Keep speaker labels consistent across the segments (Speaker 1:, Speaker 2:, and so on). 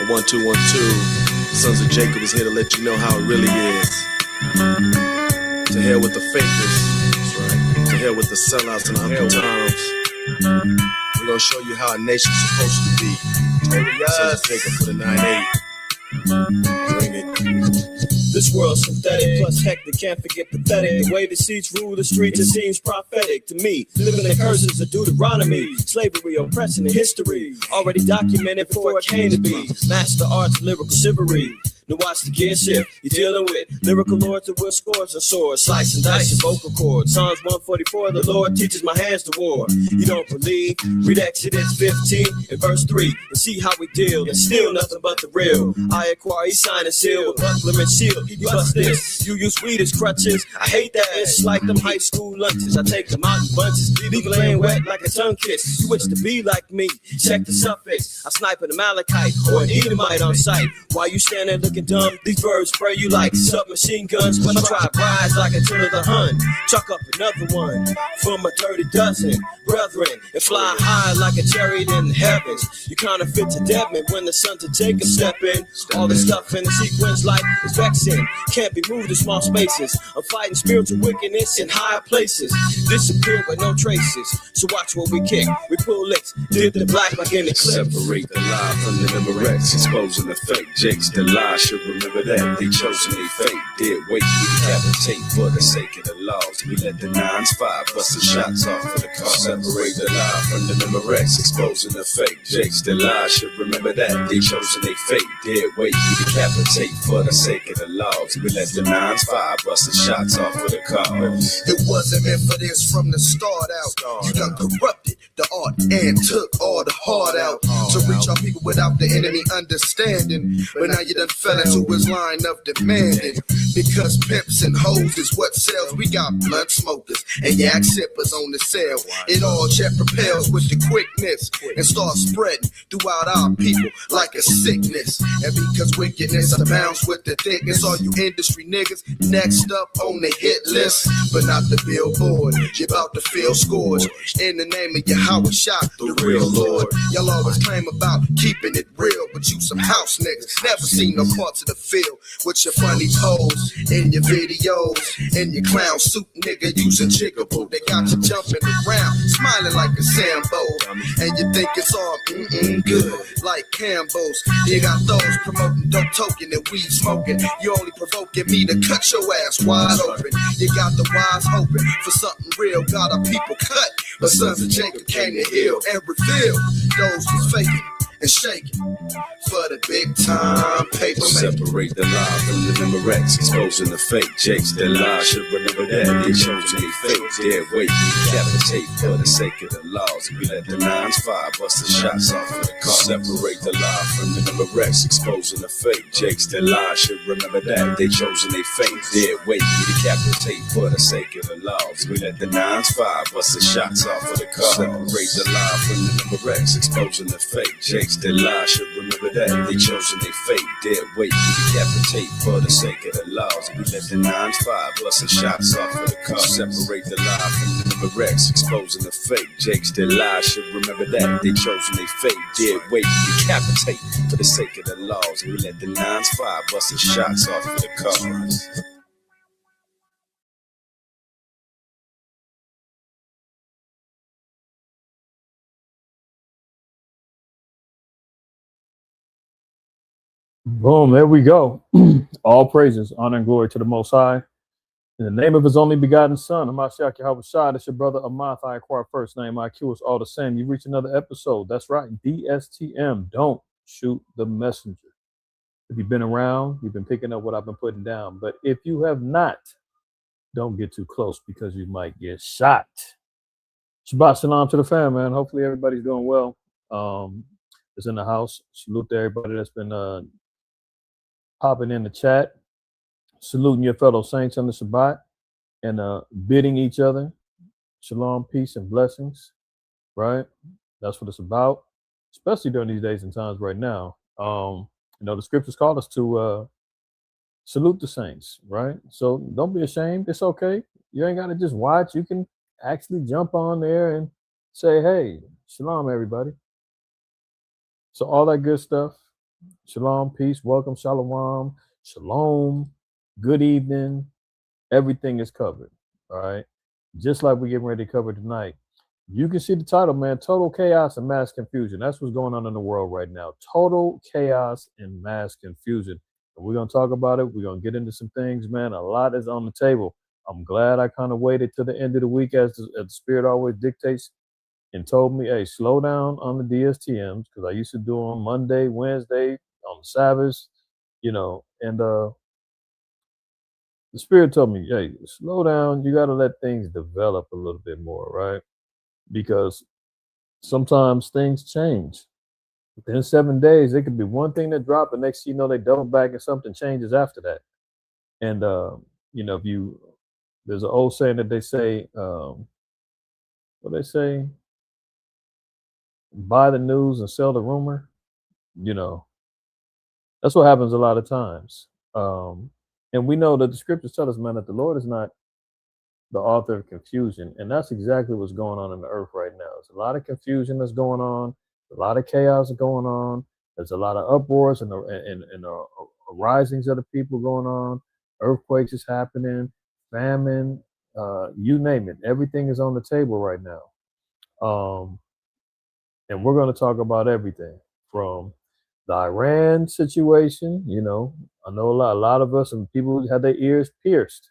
Speaker 1: 1212. Sons of Jacob is here to let you know how it really is. To hell with the fakers. That's right. To hell with the sellouts and Uncle Toms. We're gonna show you how a nation's supposed to be. Sons of Jacob for the 9-8. Bring it.
Speaker 2: This world's synthetic, plus hectic, can't forget pathetic. The way the seats rule the streets, it seems prophetic to me. Living the curses of Deuteronomy, slavery, oppression, and history. Already documented before it came to be. Master arts, lyrical chivalry. Now watch the gear shift. You're dealing with lyrical lords that will scores and swords, slice and dice and vocal cords. Psalms 144, the Lord teaches my hands to war. You don't believe? Read Exodus 15 and verse 3 and see how we deal. And still nothing but the real. IQAhmath, sign and seal with buckler and shield. You bust this. You use weed as crutches. I hate that. It's like them high school lunches. I take them out in bunches. Leave laying wet like a tongue kiss. You wish to be like me. Check the suffix. I snipe an Amalekite or an Edomite on sight. While you stand there looking dumb, these birds spray you like submachine guns. When I try rise like a turn of the Hun, chuck up another one from a dirty dozen brethren and fly high like a chariot in the heavens. You counterfeit to Devin when the sons of Jacob step in. All the stuff in the sequence like is vexing, can't be moved in small spaces. I'm fighting spiritual wickedness in higher places, disappear with no traces. So watch what we kick, we pull licks, dip the black like in the clip.
Speaker 3: Separate the lie from the number X, exposing the fake. Jake's the lie, should remember that. They chosen they fake, did wait, we decapitate for the sake of the laws. We let the 9s fire, bust the shots off for the cause. Separate the lie from the number X, exposing the fake. Jake's the lie, should remember that. They chosen they fake, did wait, we decapitate for the sake of the laws. We let the 9s fire, bust the shots off for the cause.
Speaker 4: It wasn't meant for this from the start out. You done corrupted the art and took all the heart out to reach our people without the enemy understanding. But now you done fell into his line of demanding. Because pimps and hoes is what sells. We got blunt smokers and yak sippers on the sale. It all jet propels with the quickness and starts spreading throughout our people like a sickness. And because wickedness abounds with the thickness, all you industry niggas next up on the hit list, but not the billboard. You're about to feel scores in the name of Yahweh Shah, the real Lord. Y'all always claim about keeping it real, but you some house niggas never seen no parts of the field with your funny pose in your videos, in your clown suit, nigga using jigaboo. They got you jumping around, smiling like a Sambo, and you think it's all good like Cambos. You got those promoting dope token and weed smoking. You only provoking me to cut your ass wide open. You got the wise hoping for something real. Got our people cut, but sons of Jacob came to heal and reveal those who's faking and shaking for the big time paper.
Speaker 3: Separate the lie from the number X, exposing the fake. Jake's the lie, should remember that. They chosen they fake, dead weight, we decapitate for the sake of the laws. We let the 9s fire, bust the shots off for the cause. Separate the lie from the number X, exposing the fake. Jake's the lie, should remember that. They chosen they fake, dead weight, we decapitate for the sake of the laws. We let the 9s fire, bust the shots off for the cause. Separate the lie from the number X, exposing the fake. Jake's the lie, should remember that. They chosen they fake, dead weight, we decapitate for the sake of the laws. We let the 9s fire, busting shots off for the cause. Separate the lie from the number X, exposing the fake. Jake's the lie, should remember that. They chosen they fake, dead weight, we decapitate for the sake of the laws. We let the 9s fire, busting shots off for the cause.
Speaker 5: Boom, there we go. All praises, honor, and glory to the Most High. In the name of his only begotten Son, Hamashiach Yahweh Shai, that's your brother Ahmath. IQAhmath first name, IQ is all the same. You reach another episode. That's right, DSTM. Don't shoot the messenger. If you've been around, you've been picking up what I've been putting down. But if you have not, don't get too close because you might get shot. Shabbat shalom to the fam, man. Hopefully everybody's doing well. It's in the house. Salute to everybody that's been popping in the chat, saluting your fellow saints on the Shabbat, and bidding each other shalom, peace, and blessings, right? That's what it's about, especially during these days and times right now. The scriptures call us to salute the saints, right? So don't be ashamed. It's okay. You ain't got to just watch. You can actually jump on there and say, hey, shalom, everybody. So all that good stuff, Shalom, peace, welcome, shalom, shalom, good evening. Everything is covered. All right. Just like we're getting ready to cover tonight. You can see the title, man. Total chaos and mass confusion. That's what's going on in the world right now. Total chaos and mass confusion. And we're going to talk about it. We're going to get into some things, man. A lot is on the table. I'm glad I kind of waited to the end of the week as the Spirit always dictates and told me, hey, slow down on the DSTMs because I used to do them Monday, Wednesday, on the Sabbaths, and the Spirit told me, hey, slow down. You got to let things develop a little bit more, right? Because sometimes things change. Within 7 days, it could be one thing that dropped, the next thing you know, they double back and something changes after that. And if there's an old saying that they say, what they say, buy the news and sell the rumor. That's what happens a lot of times. And we know that the scriptures tell us, man, that the Lord is not the author of confusion. And that's exactly what's going on in the earth right now. There's a lot of confusion that's going on, a lot of chaos going on. There's a lot of uproars and risings of the people going on. Earthquakes is happening, famine, you name it. Everything is on the table right now. And we're going to talk about everything from the Iran situation. I know a lot of us and people had their ears pierced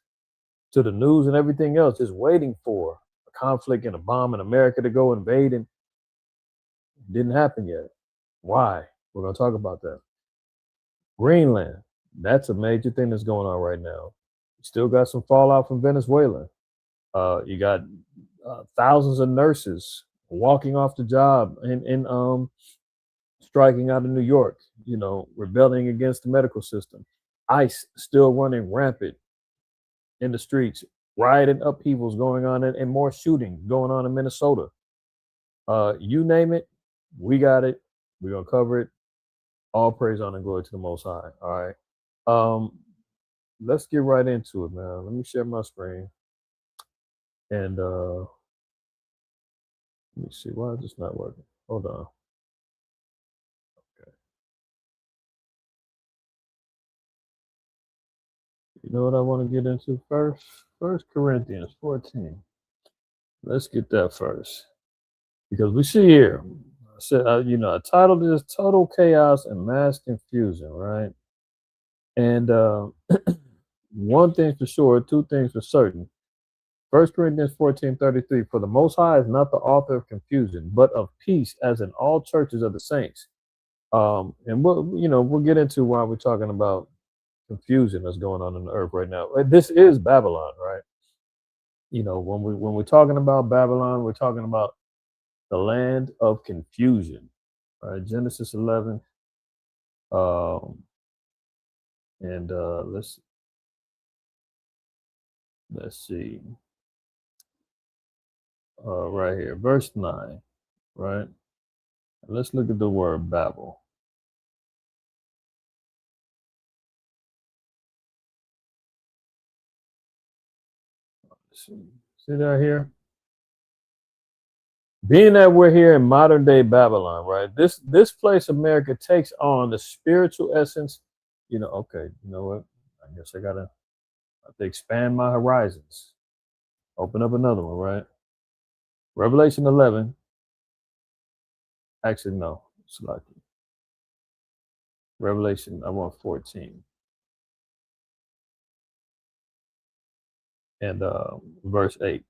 Speaker 5: to the news and everything else, just waiting for a conflict and a bomb in America to go invade, and it didn't happen yet. Why? We're going to talk about that. Greenland, that's a major thing that's going on right now. You still got some fallout from Venezuela. You got thousands of nurses walking off the job and striking out in New York, rebelling against the medical system. ICE still running rampant in the streets, rioting upheavals going on and more shooting going on in Minnesota. You name it, we got it. We're going to cover it. All praise, honor, and glory to the Most High. All right. Let's get right into it, man. Let me share my screen. And let me see. Why is this not working? Hold on. Okay. You know what I want to get into first? 1 Corinthians 14. Let's get that first. Because we see here, I said, I titled this Total Chaos and Mass Confusion, right? And one thing for sure, two things for certain. 1 Corinthians 14:33, for the Most High is not the author of confusion, but of peace, as in all churches of the saints. And we'll get into why we're talking about confusion that's going on in the earth right now. This is Babylon, right? When we're talking about Babylon, we're talking about the land of confusion, right? Genesis 11. And let's see. Right here, verse 9, right? Let's look at the word Babel. See that here? Being that we're here in modern day Babylon, right? This place, America, takes on the spiritual essence. Okay, you know what? I guess I have to expand my horizons. Open up another one, right? Revelation 11. Actually, no, it's lucky. Revelation, I want 14. And verse 8.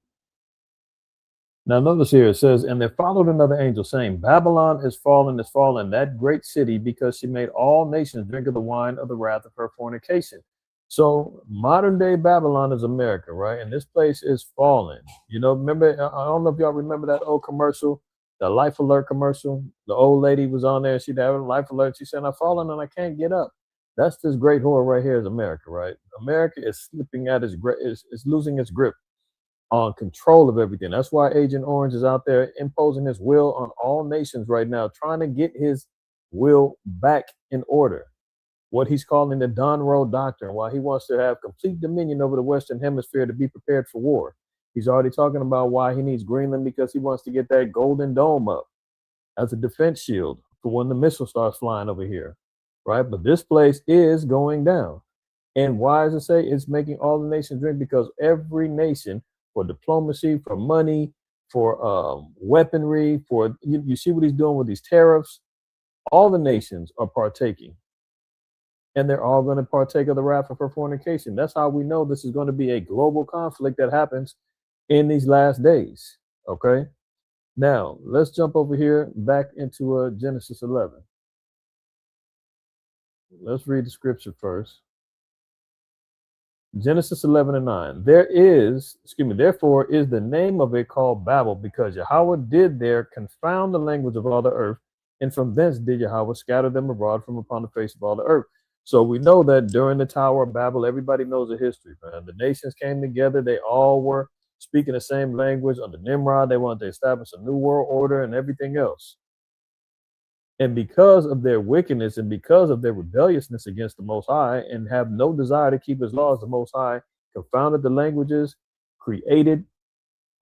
Speaker 5: Now notice here it says, and there followed another angel saying, Babylon is fallen, that great city, because she made all nations drink of the wine of the wrath of her fornication. So modern day Babylon is America, right? And this place is fallen. Remember, I don't know if y'all remember that old commercial, the Life Alert commercial. The old lady was on there. She'd have a Life Alert. She said, I've fallen and I can't get up. That's this great whore right here is America, right? America is slipping at its grip, is losing its grip on control of everything. That's why Agent Orange is out there imposing his will on all nations right now, trying to get his will back in order. What he's calling the Donroe Doctrine, why he wants to have complete dominion over the Western Hemisphere to be prepared for war. He's already talking about why he needs Greenland, because he wants to get that golden dome up as a defense shield for when the missile starts flying over here. right? But this place is going down. And why does it say it's making all the nations drink? Because every nation, for diplomacy, for money, for weaponry, for you see what he's doing with these tariffs. All the nations are partaking, and they're all going to partake of the wrath of her fornication. That's how we know this is going to be a global conflict that happens in these last days. Okay, now let's jump over here back into Genesis 11. Let's read the scripture first. Genesis 11:9. Therefore is the name of it called Babel, because Yahweh did there confound the language of all the earth, and from thence did Yahweh scatter them abroad from upon the face of all the earth. So we know that during the Tower of Babel, everybody knows the history, man. The nations came together, they all were speaking the same language. Under Nimrod, they wanted to establish a new world order and everything else. And because of their wickedness and because of their rebelliousness against the Most High and have no desire to keep his laws, the Most High confounded the languages, created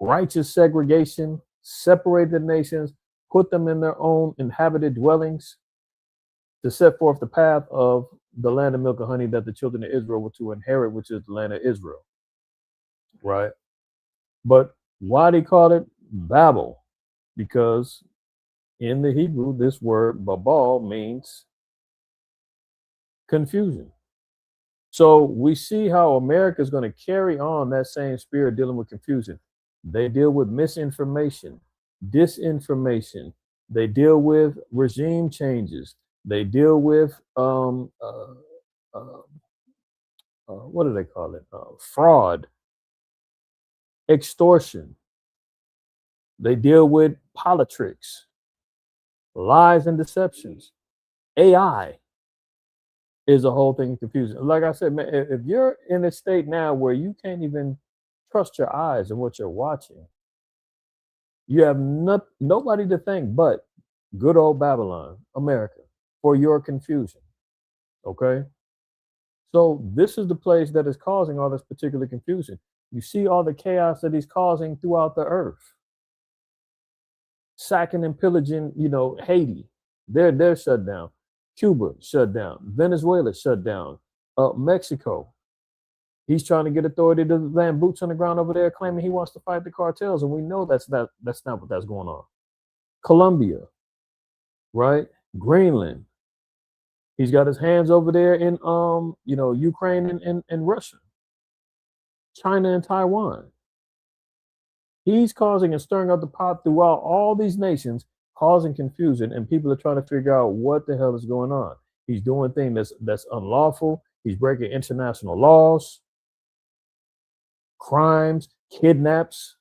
Speaker 5: righteous segregation, separated the nations, put them in their own inhabited dwellings to set forth the path of the land of milk and honey that the children of Israel were to inherit, which is the land of Israel. Right? But why they call it Babel? Because in the Hebrew, this word babal means confusion. So we see how America is going to carry on that same spirit dealing with confusion. They deal with misinformation, disinformation. They deal with regime changes. They deal with what do they call it? Fraud, extortion. They deal with politics, lies and deceptions. AI is a whole thing confusing. Like I said, man, if you're in a state now where you can't even trust your eyes and what you're watching, you have nobody to thank but good old Babylon, America, for your confusion. Okay? So this is the place that is causing all this particular confusion. You see all the chaos that he's causing throughout the earth. Sacking and pillaging, Haiti, they're shut down. Cuba shut down. Venezuela shut down. Mexico, he's trying to get authority to land boots on the ground over there, claiming he wants to fight the cartels, and we know that's not what that's going on. Colombia, right? Greenland, he's got his hands over there in Ukraine and Russia, China and Taiwan. He's causing and stirring up the pot throughout all these nations, causing confusion, and people are trying to figure out what the hell is going on. He's doing things that's unlawful. He's breaking international laws, crimes, kidnaps,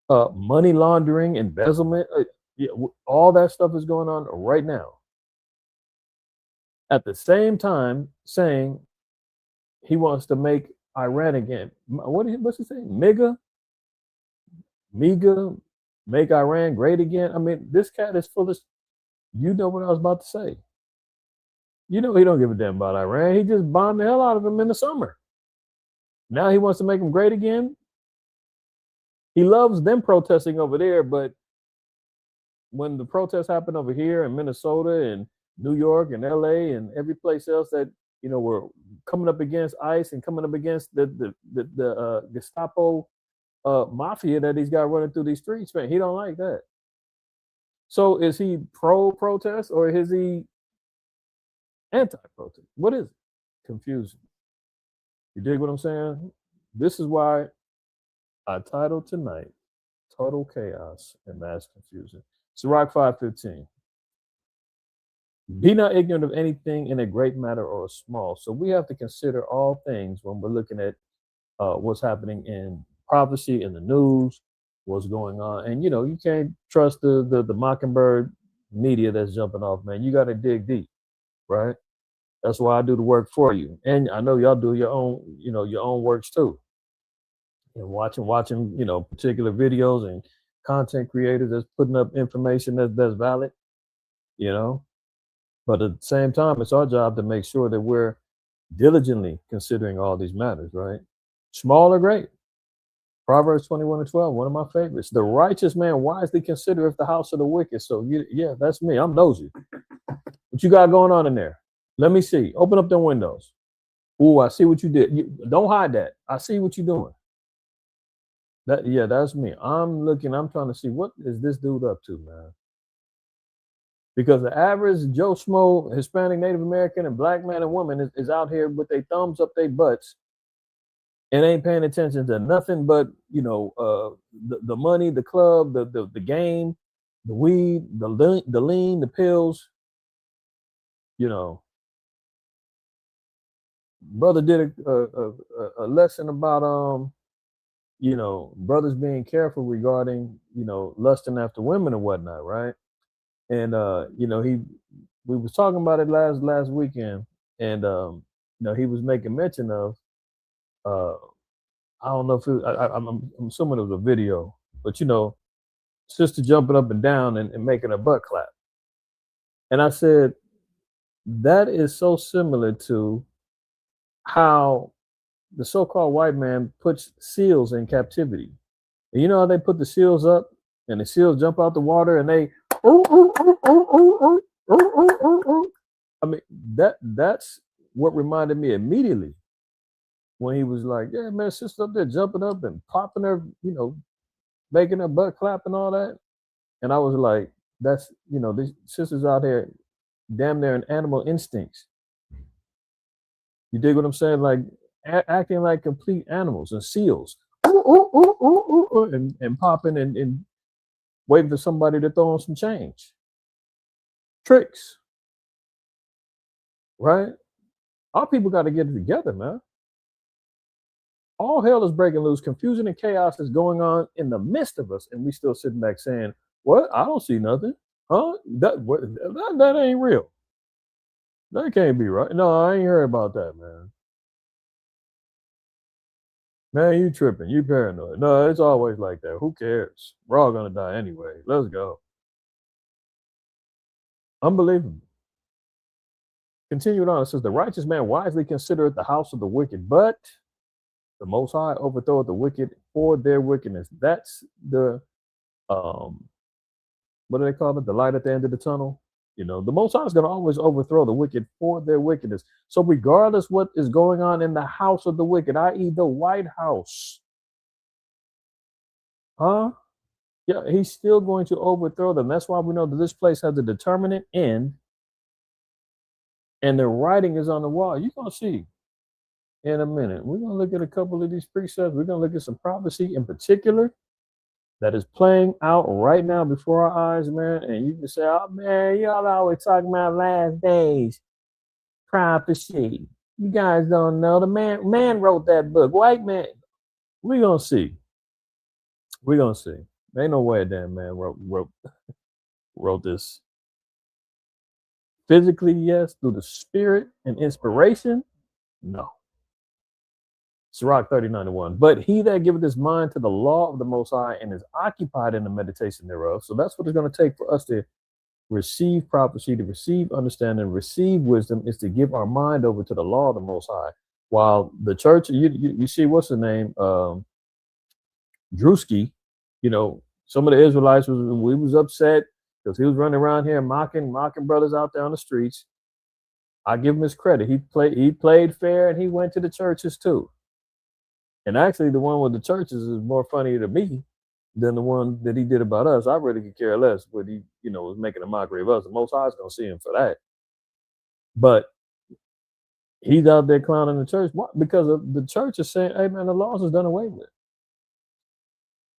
Speaker 5: money laundering, embezzlement. All that stuff is going on right now. At the same time, saying he wants to make Iran again. What's he saying? MEGA, make Iran great again. I mean, this cat is full of, you know what I was about to say. He don't give a damn about Iran. He just bombed the hell out of him in the summer. Now he wants to make them great again. He loves them protesting over there, but when the protests happen over here in Minnesota and New York and LA and every place else that, we're coming up against ICE and coming up against the Gestapo mafia that he's got running through these streets, man, he don't like that. So is he pro-protest or is he anti-protest? What is it? Confusion. You dig what I'm saying? This is why I titled tonight, Total Chaos and Mass Confusion. Sirach 5:15. Be not ignorant of anything in a great matter or a small. So we have to consider all things when we're looking at what's happening in prophecy, in the news, what's going on. And, you can't trust the Mockingbird media that's jumping off, man. You got to dig deep, right? That's why I do the work for you. And I know y'all do your own works too. And watching, particular videos and content creators that's putting up information that's valid, But at the same time, it's our job to make sure that we're diligently considering all these matters, right? Small or great. Proverbs 21:12, one of my favorites. The righteous man wisely considereth the house of the wicked. So, yeah, that's me. I'm nosy. What you got going on in there? Let me see. Open up them windows. Ooh, I see what you did. Don't hide that. I see what you're doing. That's me. I'm trying to see what is this dude up to, man. Because the average Joe Schmo, Hispanic, Native American, and black man and woman is out here with their thumbs up their butts and ain't paying attention to nothing but, the money, the club, the game, the weed, the lean, the pills. Brother did a lesson about brothers being careful regarding lusting after women and whatnot, right? And we was talking about it last weekend, and he was making mention of I don't know if I'm assuming it was a video, but sister jumping up and down and making a butt clap, and I said that is so similar to how the so-called white man puts seals in captivity. And you know how they put the seals up and the seals jump out the water and they I mean that's what reminded me immediately when he was like, yeah, man, sister up there jumping up and popping her, making her butt clap and all that. And I was like, that's these sisters out here damn near an animal instincts. You dig what I'm saying? Like acting like complete animals and seals. And popping and waiting for somebody to throw them some change. Tricks. Right? Our people got to get it together, man. All hell is breaking loose. Confusion and chaos is going on in the midst of us. And we still sitting back saying, what? I don't see nothing. Huh? That ain't real. That can't be right. No, I ain't heard about that, man. Man, you tripping. You paranoid. No, it's always like that. Who cares? We're all going to die anyway. Let's go. Unbelievable. Continued on, it says, the righteous man wisely considereth the house of the wicked, but the Most High overthroweth the wicked for their wickedness. That's the, what do they call it? The light at the end of the tunnel. The Most High is going to always overthrow the wicked for their wickedness. So regardless what is going on in the house of the wicked, i.e. the White House, yeah, he's still going to overthrow them. That's why we know that this place has a determinate end, and the writing is on the wall. You're going to see in a minute. We're going to look at a couple of these precepts. We're going to look at some prophecy in particular that is playing out right now before our eyes, man. And you can say, oh, man, y'all always talking about last days prophecy. You guys don't know. The man wrote that book. White man. We're going to see. We're going to see. Ain't no way a damn man wrote this. Physically, yes. Through the spirit and inspiration, no. Sirach 30:91. But he that giveth his mind to the law of the Most High and is occupied in the meditation thereof. So that's what it's going to take for us to receive prophecy, to receive understanding, receive wisdom, is to give our mind over to the law of the Most High. While the church, you see, what's the name? Drewski, some of the Israelites was upset because he was running around here mocking brothers out there on the streets. I give him his credit. He played fair, and he went to the churches too. And actually, the one with the churches is more funny to me than the one that he did about us. I really could care less what he, was making a mockery of us. The Most High is going to see him for that. But he's out there clowning the church. Why? Because of the church is saying, hey, man, the laws is done away with.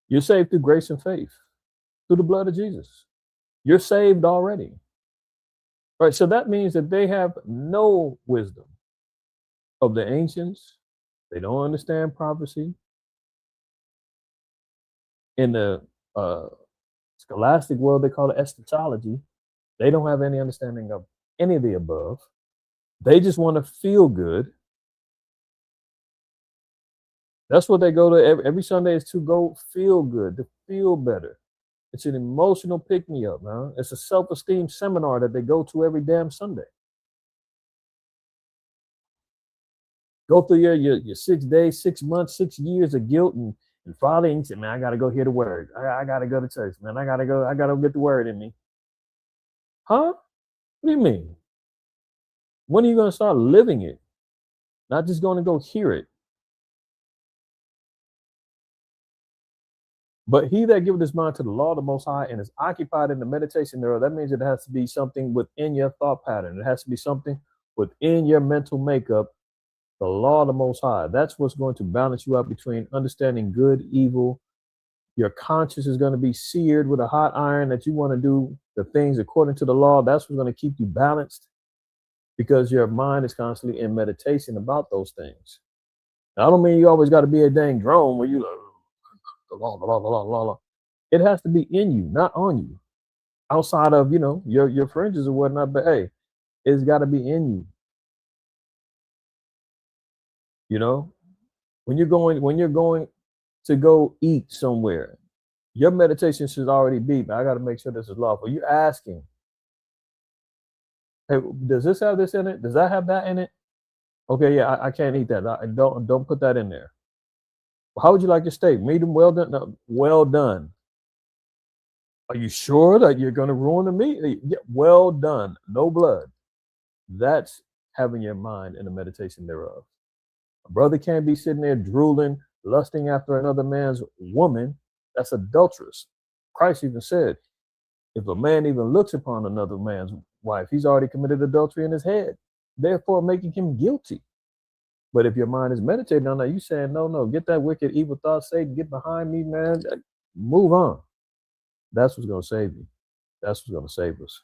Speaker 5: You're saved through grace and faith, through the blood of Jesus. You're saved already. Right? So that means that they have no wisdom of the ancients. They don't understand prophecy. In the scholastic world, they call it eschatology. They don't have any understanding of any of the above. They just want to feel good. That's what they go to every Sunday, is to go feel good, to feel better. It's an emotional pick-me-up, man. It's a self-esteem seminar that they go to every damn Sunday. Go through your 6 days, 6 months, 6 years of guilt and folly, and you say, man, I got to go hear the word. I got to go to church, man. I got to go get the word in me. Huh? What do you mean? When are you going to start living it? Not just going to go hear it. But he that giveth his mind to the law of the Most High and is occupied in the meditation thereof, that means it has to be something within your thought pattern. It has to be something within your mental makeup, the law of the Most High. That's what's going to balance you out between understanding good, evil. Your conscience is going to be seared with a hot iron that you want to do the things according to the law. That's what's going to keep you balanced because your mind is constantly in meditation about those things. Now, I don't mean you always got to be a dang drone where you like, the law, the law, the law, the law. It has to be in you, not on you. Outside of, your fringes or whatnot, but hey, it's got to be in you. When you're going to go eat somewhere, your meditation should already be, I got to make sure this is lawful. You're asking, hey, does this have this in it? Does that have that in it? Okay, yeah, I can't eat that. Don't put that in there. How would you like your steak? Medium, well done? No, well done. Are you sure that you're going to ruin the meat? Yeah, well done. No blood. That's having your mind in the meditation thereof. A brother can't be sitting there drooling, lusting after another man's woman. That's adulterous. Christ even said, if a man even looks upon another man's wife, he's already committed adultery in his head, therefore making him guilty. But if your mind is meditating on that, you saying, no, get that wicked, evil thought, Satan, get behind me, man. Move on. That's what's going to save you. That's what's going to save us.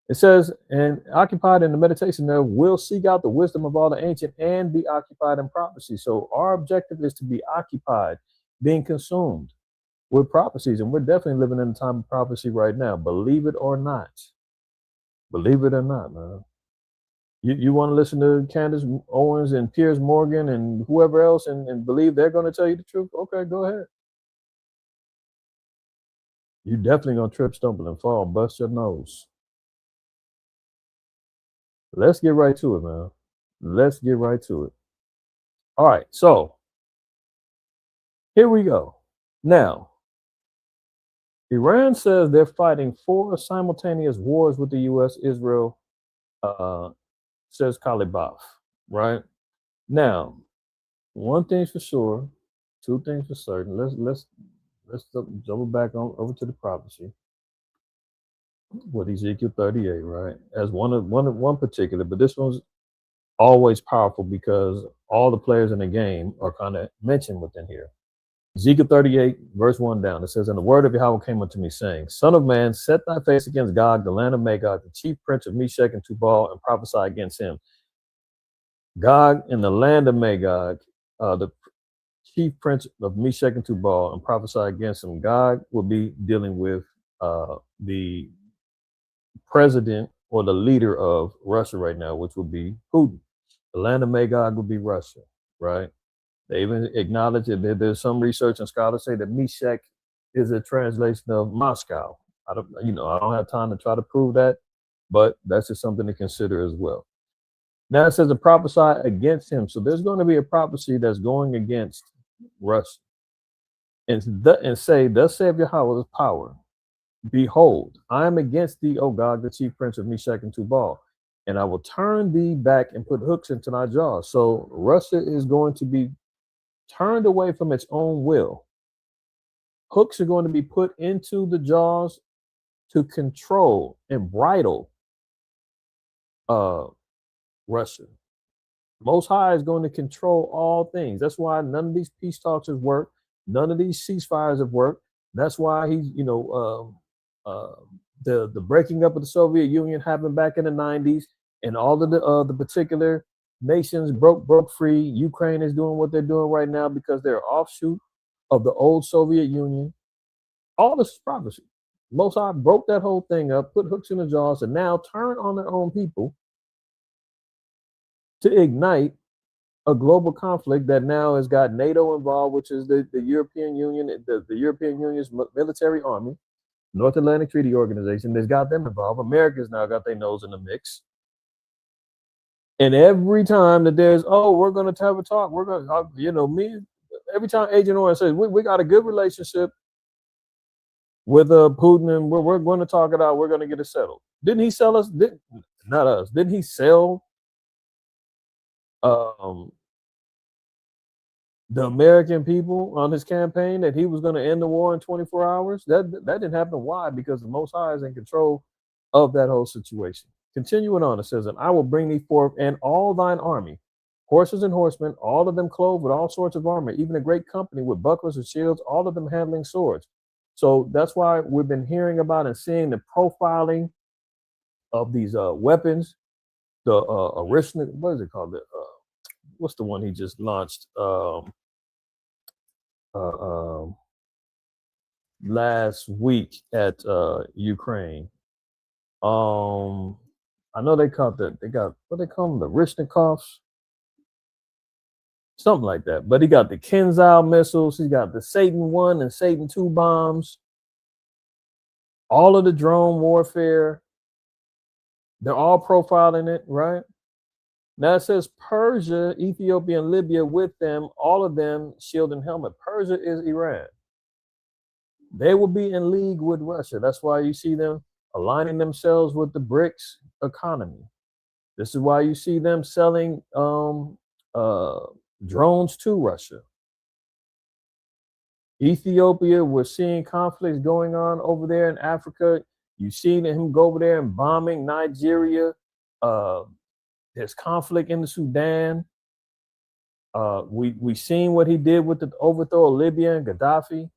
Speaker 5: It says, and occupied in the meditation there will seek out the wisdom of all the ancient and be occupied in prophecy. So our objective is to be occupied, being consumed with prophecies. And we're definitely living in a time of prophecy right now. Believe it or not. Believe it or not, man. You want to listen to Candace Owens and Piers Morgan and whoever else and believe they're going to tell you the truth? Okay, go ahead. You're definitely going to trip, stumble, and fall, bust your nose. Let's get right to it, man. Let's get right to it. All right, so here we go. Now, Iran says they're fighting 4 simultaneous wars with the U.S., Israel, says Kalibaf, right? Now, one thing's for sure, 2 things for certain. Let's double back on over to the prophecy with Ezekiel 38, right? As one particular, but this one's always powerful because all the players in the game are kind of mentioned within here. Ezekiel 38, verse 1 down. It says, and the word of Yahweh came unto me, saying, Son of man, set thy face against Gog, the land of Magog, the chief prince of Meshech and Tubal, and prophesy against him. Gog in the land of Magog, the chief prince of Meshech and Tubal, and prophesy against him. Gog will be dealing with the president or the leader of Russia right now, which would be Putin. The land of Magog would be Russia, right? They even acknowledge that there's some research and scholars say that Meshech is a translation of Moscow. I don't have time to try to prove that, but that's just something to consider as well. Now it says to prophesy against him. So there's going to be a prophecy that's going against Russia. And say, thus saith Yahweh with power. Behold, I am against thee, O Gog, the chief prince of Meshech and Tubal, and I will turn thee back and put hooks into thy jaws. So Russia is going to be turned away from its own will. Hooks are going to be put into the jaws to control and bridle Russia. Most High is going to control all things. That's why none of these peace talks have worked. None of these ceasefires have worked. That's why he's, the breaking up of the Soviet Union happened back in the 90s, and all of the particular nations broke free. Ukraine is doing what they're doing right now because they're an offshoot of the old Soviet Union. All this is prophecy. Most High broke that whole thing up, put hooks in the jaws, and now turn on their own people to ignite a global conflict that now has got NATO involved, which is the European Union, the European Union's military army, North Atlantic Treaty Organization. That's got them involved. America's now got their nose in the mix. And every time that there's, we're going to have a talk, we're going to, every time Agent Orange says, we got a good relationship with Putin and we're going to talk it out, we're going to get it settled. Didn't he sell us? Not us. Didn't he sell the American people on his campaign that he was going to end the war in 24 hours. That didn't happen. Why? Because the Most High is in control of that whole situation. Continuing on, it says, and I will bring thee forth and all thine army, horses and horsemen, all of them clothed with all sorts of armor, even a great company with bucklers and shields, all of them handling swords. So that's why we've been hearing about and seeing the profiling of these weapons. The original, what is it called? What's the one he just launched last week at Ukraine? I know they got what they call them, the Rishnikovs, something like that. But he got the Kinzhal missiles, he got the Satan 1 and Satan 2 bombs, all of the drone warfare. They're all profiling it, right? Now it says Persia, Ethiopia, and Libya with them, all of them shield and helmet. Persia is Iran. They will be in league with Russia. That's why you see them aligning themselves with the BRICS economy. This is why you see them selling drones to Russia. Ethiopia, we're seeing conflicts going on over there in Africa. You've seen him go over there and bombing Nigeria. There's conflict in the Sudan. We seen what he did with the overthrow of Libya and Gaddafi.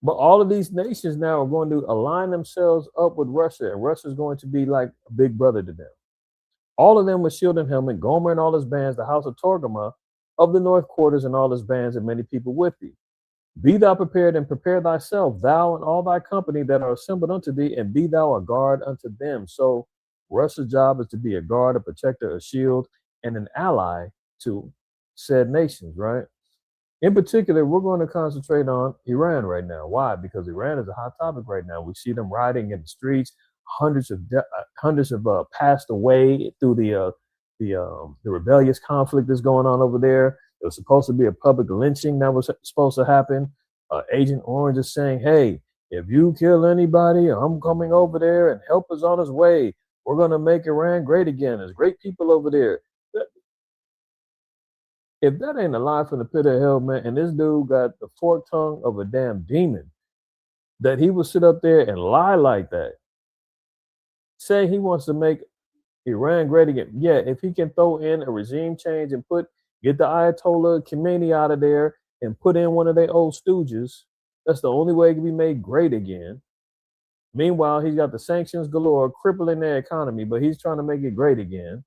Speaker 5: But all of these nations now are going to align themselves up with Russia, and Russia is going to be like a big brother to them. All of them with shield and helmet, Gomer and all his bands, the house of Torgama of the north quarters and all his bands, and many people with thee. Be thou prepared and prepare thyself, thou and all thy company that are assembled unto thee, and be thou a guard unto them. So Russia's job is to be a guard, a protector, a shield, and an ally to said nations, right? In particular, we're going to concentrate on Iran right now. Why? Because Iran is a hot topic right now. We see them rioting in the streets. Hundreds have passed away through the rebellious conflict that's going on over there. It was supposed to be a public lynching that was supposed to happen. Agent Orange is saying, hey, if you kill anybody, I'm coming over there and help is on his way. We're going to make Iran great again. There's great people over there. If that ain't a lie from the pit of hell, man, and this dude got the forked tongue of a damn demon, that he would sit up there and lie like that, say he wants to make Iran great again. Yeah, if he can throw in a regime change and get the Ayatollah Khomeini out of there and put in one of their old stooges, that's the only way it can be made great again. Meanwhile, he's got the sanctions galore, crippling their economy, but he's trying to make it great again.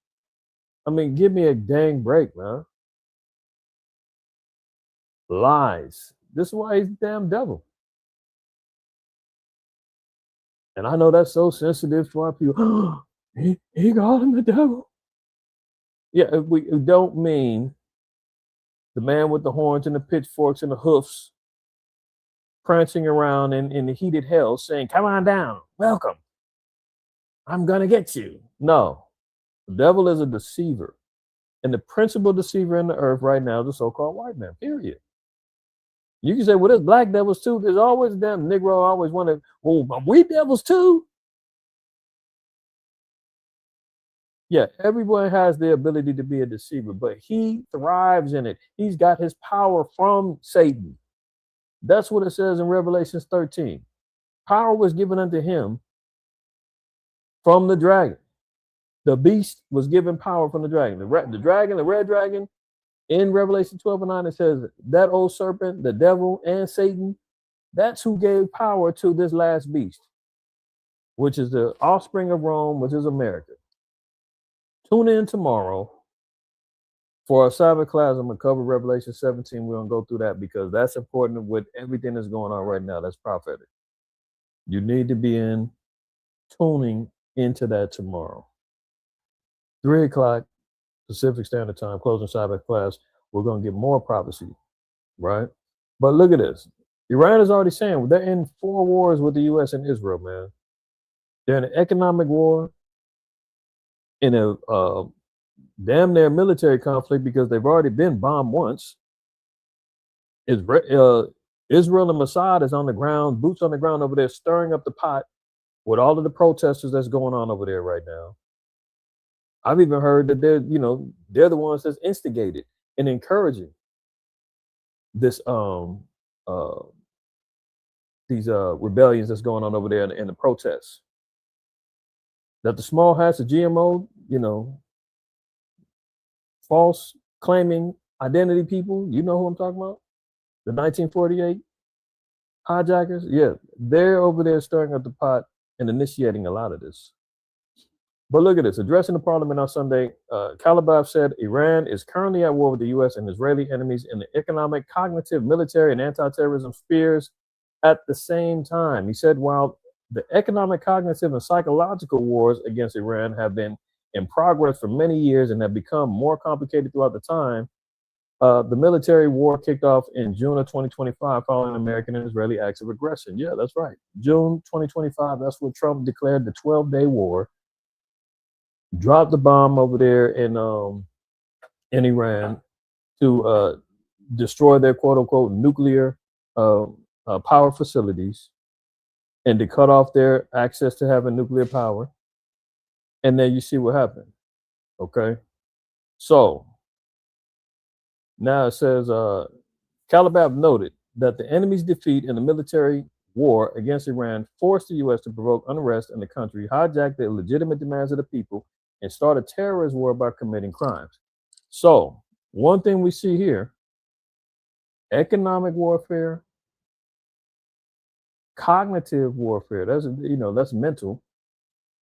Speaker 5: I mean, give me a dang break, man. Lies. This is why he's the damn devil. And I know that's so sensitive to our people. He called him the devil. Yeah, we don't mean the man with the horns and the pitchforks and the hoofs prancing around in the heated hell saying, come on down, welcome. I'm going to get you. No, the devil is a deceiver. And the principal deceiver in the earth right now is the so-called white man, period. You can say, well, there's black devils too. There's always a damn Negro always wanted, well, we devils too. Yeah, everyone has the ability to be a deceiver, but he thrives in it. He's got his power from Satan. That's what it says in Revelation 13. Power was given unto him from the dragon. The beast was given power from the dragon. The dragon, the red dragon, in Revelation 12:9, it says that old serpent, the devil, and Satan, that's who gave power to this last beast, which is the offspring of Rome, which is America. Tune in tomorrow for our Sabbath class. I'm going to cover Revelation 17. We're going to go through that because that's important with everything that's going on right now. That's prophetic. You need to be tuning into that tomorrow. 3 o'clock Pacific Standard Time, closing Sabbath class. We're going to get more prophecy, right? But look at this. Iran is already saying they're in 4 wars with the U.S. and Israel, man. They're in an economic war, in a damn near military conflict because they've already been bombed once. Israel and Mossad is on the ground, boots on the ground over there, stirring up the pot with all of the protesters that's going on over there right now. I've even heard that they're the ones that's instigated and encouraging this these rebellions that's going on over there in the protests. That the small hats of GMO, false claiming identity people, you know who I'm talking about? The 1948 hijackers, yeah, they're over there stirring up the pot and initiating a lot of this. But look at this. Addressing the parliament on Sunday, Calender said Iran is currently at war with the U.S. and Israeli enemies in the economic, cognitive, military, and anti-terrorism spheres at the same time. He said while the economic, cognitive, and psychological wars against Iran have been in progress for many years and have become more complicated throughout the time, the military war kicked off in June of 2025 following American and Israeli acts of aggression. Yeah, that's right. June 2025, that's when Trump declared the 12-day war, dropped the bomb over there in Iran to destroy their quote-unquote nuclear power facilities and to cut off their access to having nuclear power. And then you see what happened. Okay. So now it says Calender noted that the enemy's defeat in the military war against Iran forced the U.S. to provoke unrest in the country, hijack the legitimate demands of the people, and start a terrorist war by committing crimes. So one thing we see here, economic warfare, cognitive warfare, that's mental,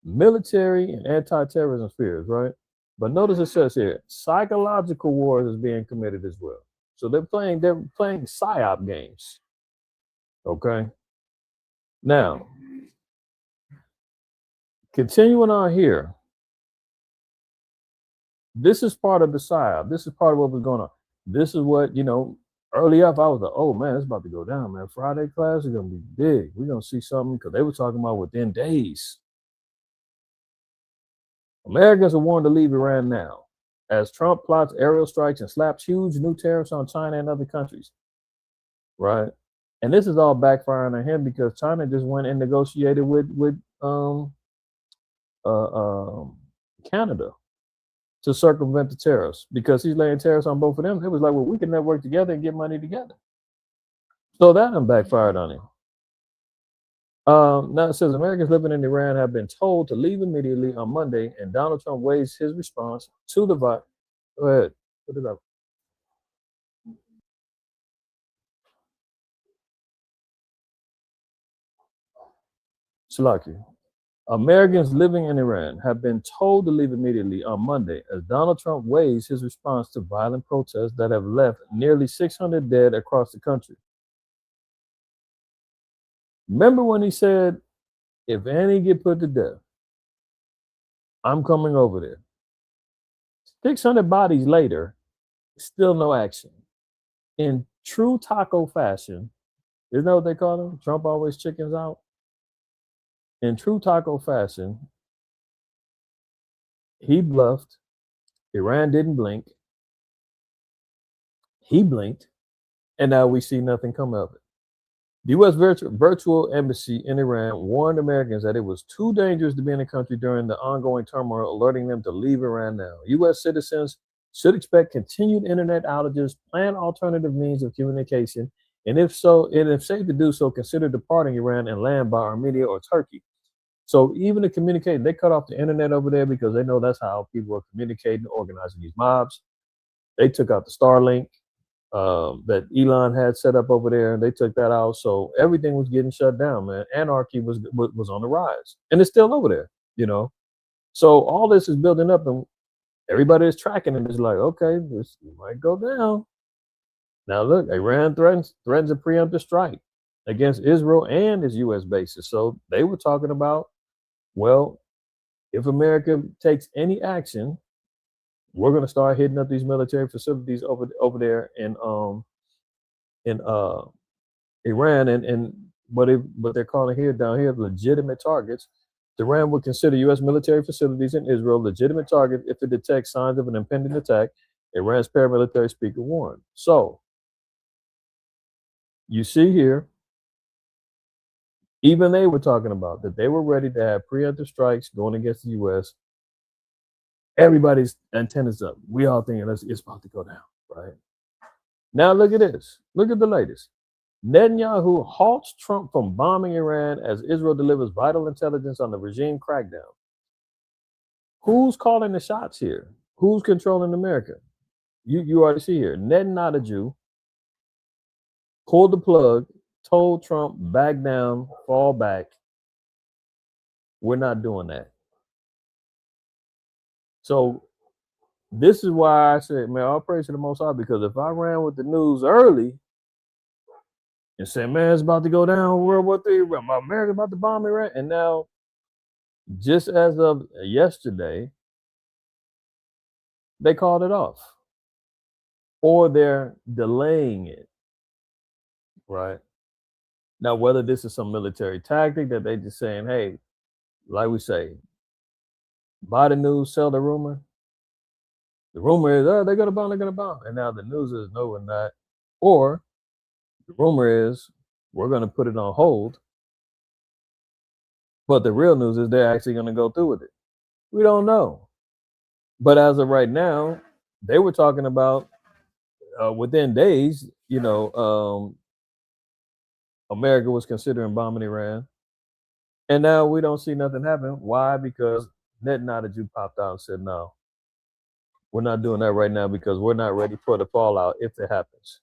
Speaker 5: military and anti-terrorism spheres, right? But notice it says here, psychological wars is being committed as well. So they're playing psyop games. Okay. Now, continuing on here, this is part of the psyop. This is part of what was going on. This is what, early up, I was like, oh man, it's about to go down, man. Friday class is going to be big. We're going to see something because they were talking about within days. Americans are warned to leave Iran now as Trump plots aerial strikes and slaps huge new tariffs on China and other countries. Right. And this is all backfiring on him because China just went and negotiated with Canada to circumvent the tariffs because he's laying tariffs on both of them. It was like, well, we can network together and get money together. So that one backfired on him. Now it says Americans living in Iran have been told to leave immediately on Monday, and Donald Trump weighs his response to the virus. Go ahead, put it up. Salaki. Americans living in Iran have been told to leave immediately on Monday as Donald Trump weighs his response to violent protests that have left nearly 600 dead across the country. Remember when he said, if any get put to death, I'm coming over there. 600 bodies later, still no action. In true taco fashion, isn't that what they call them? Trump always chickens out. In true taco fashion, he bluffed. Iran didn't blink. He blinked. And now we see nothing come of it. The U.S. virtual embassy in Iran warned Americans that it was too dangerous to be in the country during the ongoing turmoil, alerting them to leave Iran now. U.S. citizens should expect continued internet outages, plan alternative means of communication, and if safe to do so, consider departing Iran and land by Armenia or Turkey. So even to communicate, they cut off the internet over there because they know that's how people are communicating, organizing these mobs. They took out the Starlink that Elon had set up over there, and they took that out. So everything was getting shut down, man. Anarchy was on the rise, and it's still over there, So all this is building up, and everybody is tracking it. It's like, okay, this might go down. Now look, Iran threatens a preemptive strike against Israel and its U.S. bases. So they were talking about, well, if America takes any action, we're going to start hitting up these military facilities over there in Iran, and what they're calling down here legitimate targets. Iran would consider U.S. military facilities in Israel legitimate targets if it detects signs of an impending attack. Iran's paramilitary speaker warned. So you see here, even they were talking about that they were ready to have preemptive strikes going against the U.S. Everybody's antennas up. We all thinking it's about to go down, right? Now look at this. Look at the latest. Netanyahu halts Trump from bombing Iran as Israel delivers vital intelligence on the regime crackdown. Who's calling the shots here? Who's controlling America? You already see here. Netanyahu pulled the plug, told Trump, back down, fall back. We're not doing that. So this is why I said, man, all praise to the Most High, because if I ran with the news early and said, man, it's about to go down, World War III, America's about to bomb Iran, and now, just as of yesterday, they called it off. Or they're delaying it, right? Now, whether this is some military tactic that they just saying, hey, like we say, buy the news, sell the rumor. The rumor is, oh, they're going to bomb. And now the news is, no, we're not. Or the rumor is, we're going to put it on hold. But the real news is they're actually going to go through with it. We don't know. But as of right now, they were talking about within days, America was considering bombing Iran. And now we don't see nothing happen. Why? Because Netanyahu popped out and said, no, we're not doing that right now because we're not ready for the fallout if it happens.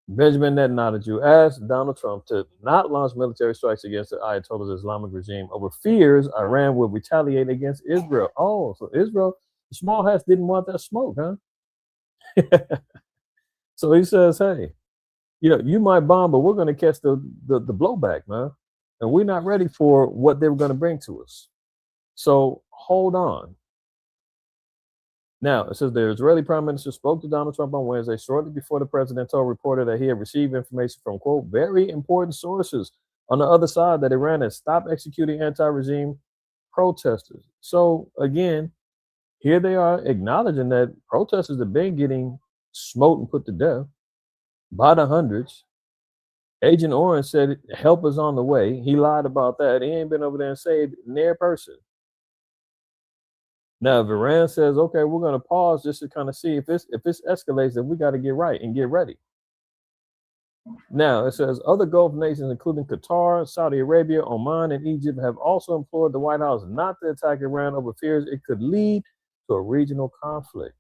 Speaker 5: Benjamin Netanyahu asked Donald Trump to not launch military strikes against the Ayatollah's Islamic regime over fears Iran would retaliate against Israel. Oh, so Israel, the small hats didn't want that smoke, huh? So he says, hey, you might bomb, but we're going to catch the blowback, man. And we're not ready for what they were going to bring to us. So hold on. Now, it says the Israeli Prime Minister spoke to Donald Trump on Wednesday, shortly before the president told reporter that he had received information from, quote, very important sources on the other side that Iran has stopped executing anti-regime protesters. So, again, here they are acknowledging that protesters have been getting smoked and put to death by the hundreds. Agent Orange said help is on the way. He lied about that. He ain't been over there and saved near person. Now, if Iran says, okay, we're going to pause just to kind of see if this escalates, then we got to get right and get ready. Now, it says other Gulf nations, including Qatar, Saudi Arabia, Oman, and Egypt, have also implored the White House not to attack Iran over fears it could lead to a regional conflict.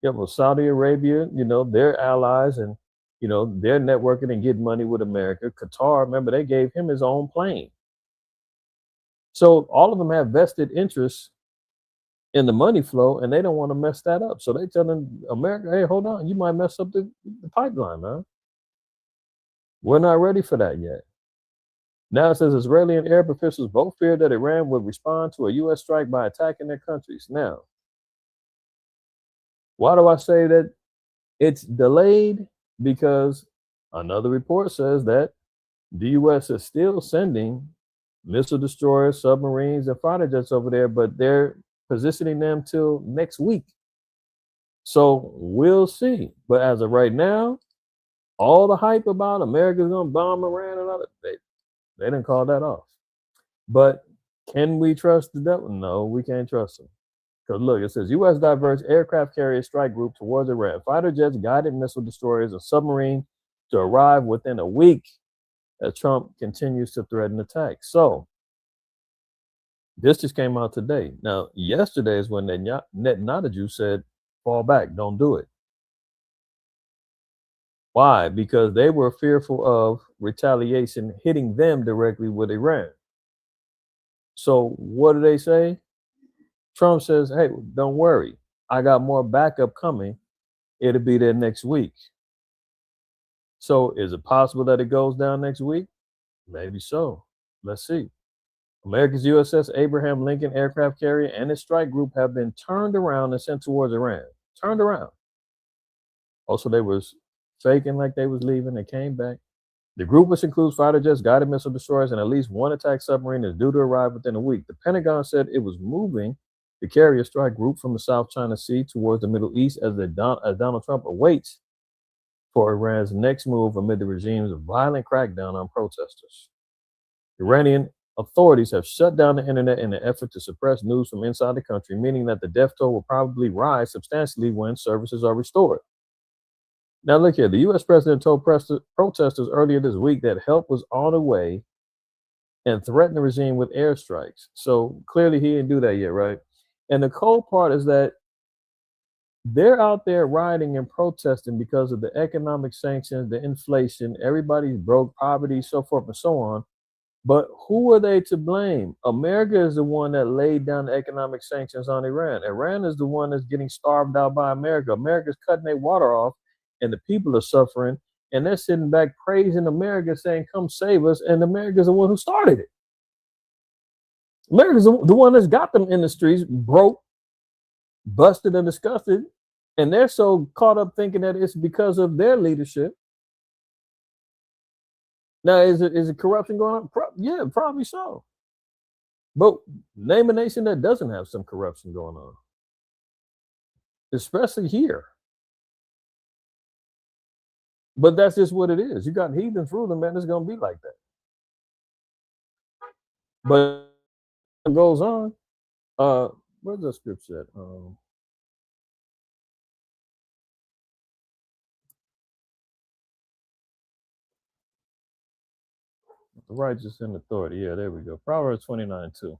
Speaker 5: Yeah, well, Saudi Arabia, their allies and, they're networking and getting money with America. Qatar, remember, they gave him his own plane. So all of them have vested interests in the money flow, and they don't want to mess that up. So they telling America, hey, hold on, you might mess up the pipeline, man. We're not ready for that yet. Now it says Israeli and Arab officials both feared that Iran would respond to a U.S. strike by attacking their countries. Now, why do I say that it's delayed? Because another report says that the U.S. is still sending missile destroyers, submarines, and fighter jets over there, but they're positioning them till next week. So we'll see. But as of right now, all the hype about America's going to bomb Iran and all that, they didn't call that off. But can we trust the devil? No, we can't trust them. Because look, it says U.S. diverts aircraft carrier strike group towards Iran. Fighter jets, guided missile destroyers, and submarine to arrive within a week as Trump continues to threaten attack. So this just came out today. Now, yesterday is when Netanyahu said, fall back, don't do it. Why? Because they were fearful of retaliation hitting them directly with Iran. So what do they say? Trump says, hey, don't worry. I got more backup coming. It'll be there next week. So is it possible that it goes down next week? Maybe so. Let's see. America's USS Abraham Lincoln aircraft carrier and its strike group have been turned around and sent towards Iran. Turned around. Also, they was faking like they was leaving. They came back. The group, which includes fighter jets, guided missile destroyers, and at least one attack submarine, is due to arrive within a week. The Pentagon said it was moving the carrier strike group from the South China Sea towards the Middle East as Donald Trump awaits for Iran's next move amid the regime's violent crackdown on protesters. Iranian authorities have shut down the internet in an effort to suppress news from inside the country, meaning that the death toll will probably rise substantially when services are restored. Now, look here. The U.S. president told protesters earlier this week that help was on the way and threatened the regime with airstrikes. So clearly he didn't do that yet, right? And the cold part is that they're out there rioting and protesting because of the economic sanctions, the inflation, everybody's broke, poverty, so forth and so on. But who are they to blame? America is the one that laid down the economic sanctions on Iran. Iran is the one that's getting starved out by America. America's cutting their water off, and the people are suffering. And they're sitting back praising America, saying, come save us. And America's the one who started it. America's the one that's got them in the streets, broke, busted, and disgusted. And they're so caught up thinking that it's because of their leadership. Now, is it corruption going on? Yeah, probably so. But name a nation that doesn't have some corruption going on, especially here. But that's just what it is. You got heathens ruling, man. It's going to be like that. But it goes on. Where's the scripture at? The righteous in authority. Yeah, there we go. Proverbs 29:2.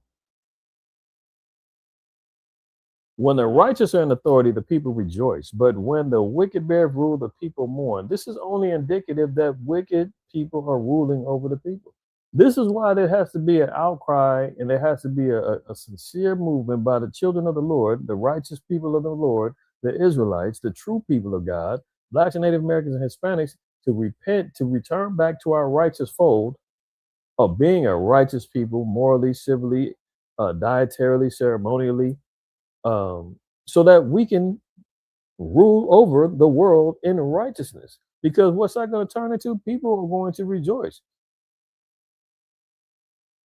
Speaker 5: When the righteous are in authority, the people rejoice. But when the wicked bear rule, the people mourn. This is only indicative that wicked people are ruling over the people. This is why there has to be an outcry, and there has to be a sincere movement by the children of the Lord, the righteous people of the Lord, the Israelites, the true people of God, Blacks and Native Americans and Hispanics, to repent, to return back to our righteous fold of being a righteous people, morally, civilly, dietarily, ceremonially, so that we can rule over the world in righteousness. Because what's that going to turn into? People are going to rejoice.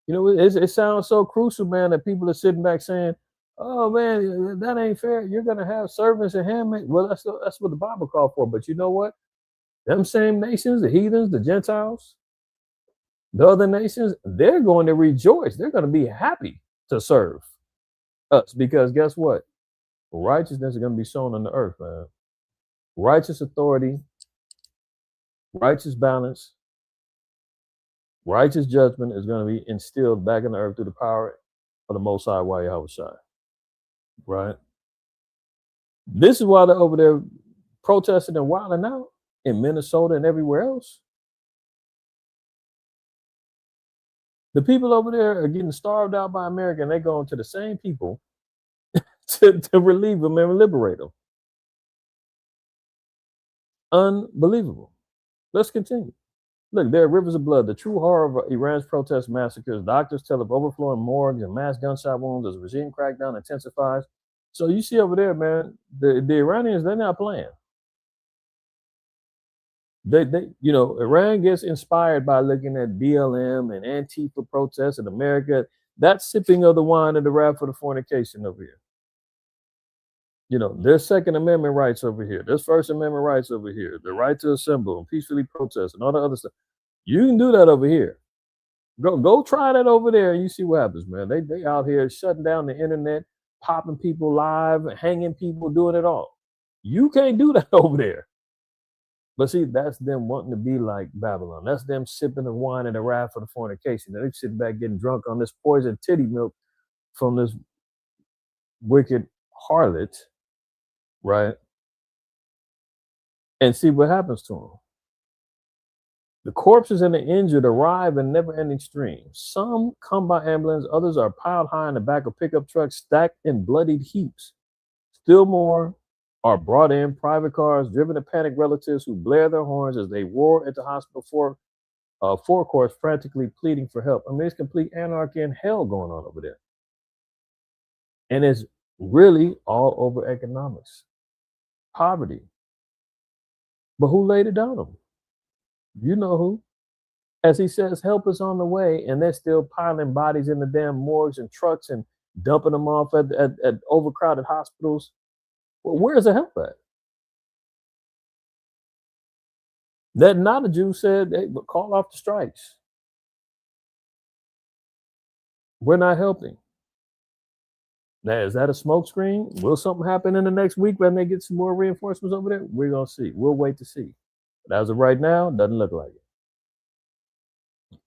Speaker 5: You know, it sounds so crucial, man, that people are sitting back saying, oh, man, that ain't fair. You're going to have servants and handmaids. Well, that's what the Bible called for. But you know what? Them same nations, the heathens, the Gentiles, the other nations, they're going to rejoice. They're going to be happy to serve us, because guess what? Righteousness is going to be sown on the earth, man. Righteous authority, righteous balance, righteous judgment is going to be instilled back in the earth through the power of the Most High, IQAhmath. Right? This is why they're over there protesting and wilding out in Minnesota and everywhere else. The people over there are getting starved out by America, and they're going to the same people to relieve them and liberate them. Unbelievable. Let's continue. Look, there are rivers of blood. The true horror of Iran's protest massacres. Doctors tell of overflowing morgues and mass gunshot wounds as regime crackdown intensifies. So you see over there, man, the Iranians, they're not playing. They Iran gets inspired by looking at BLM and Antifa protests in America. That's sipping of the wine of the wrath of the fornication over here. You know, there's Second Amendment rights over here. There's First Amendment rights over here. The right to assemble and peacefully protest and all the other stuff. You can do that over here. Go try that over there and you see what happens, man. They out here shutting down the internet, popping people live, hanging people, doing it all. You can't do that over there. But see, that's them wanting to be like Babylon. That's them sipping the wine and the wrath of the fornication. They sitting back getting drunk on this poison titty milk from this wicked harlot, right? And see what happens to them. The corpses and the injured arrive in never-ending streams. Some come by ambulance, others are piled high in the back of pickup trucks, stacked in bloodied heaps. Still more are brought in private cars, driven to panic relatives who blare their horns as they roar into hospital forecourts, frantically pleading for help. I mean, it's complete anarchy and hell going on over there. And it's really all over economics, poverty. But who laid it down on them? You know who. As he says, help is on the way, and they're still piling bodies in the damn morgues and trucks and dumping them off at overcrowded hospitals. Well, where's the help at? That not a Jew said, hey, call off the strikes. We're not helping. Now, is that a smokescreen? Will something happen in the next week when they get some more reinforcements over there? We're going to see. We'll wait to see. But as of right now, doesn't look like it.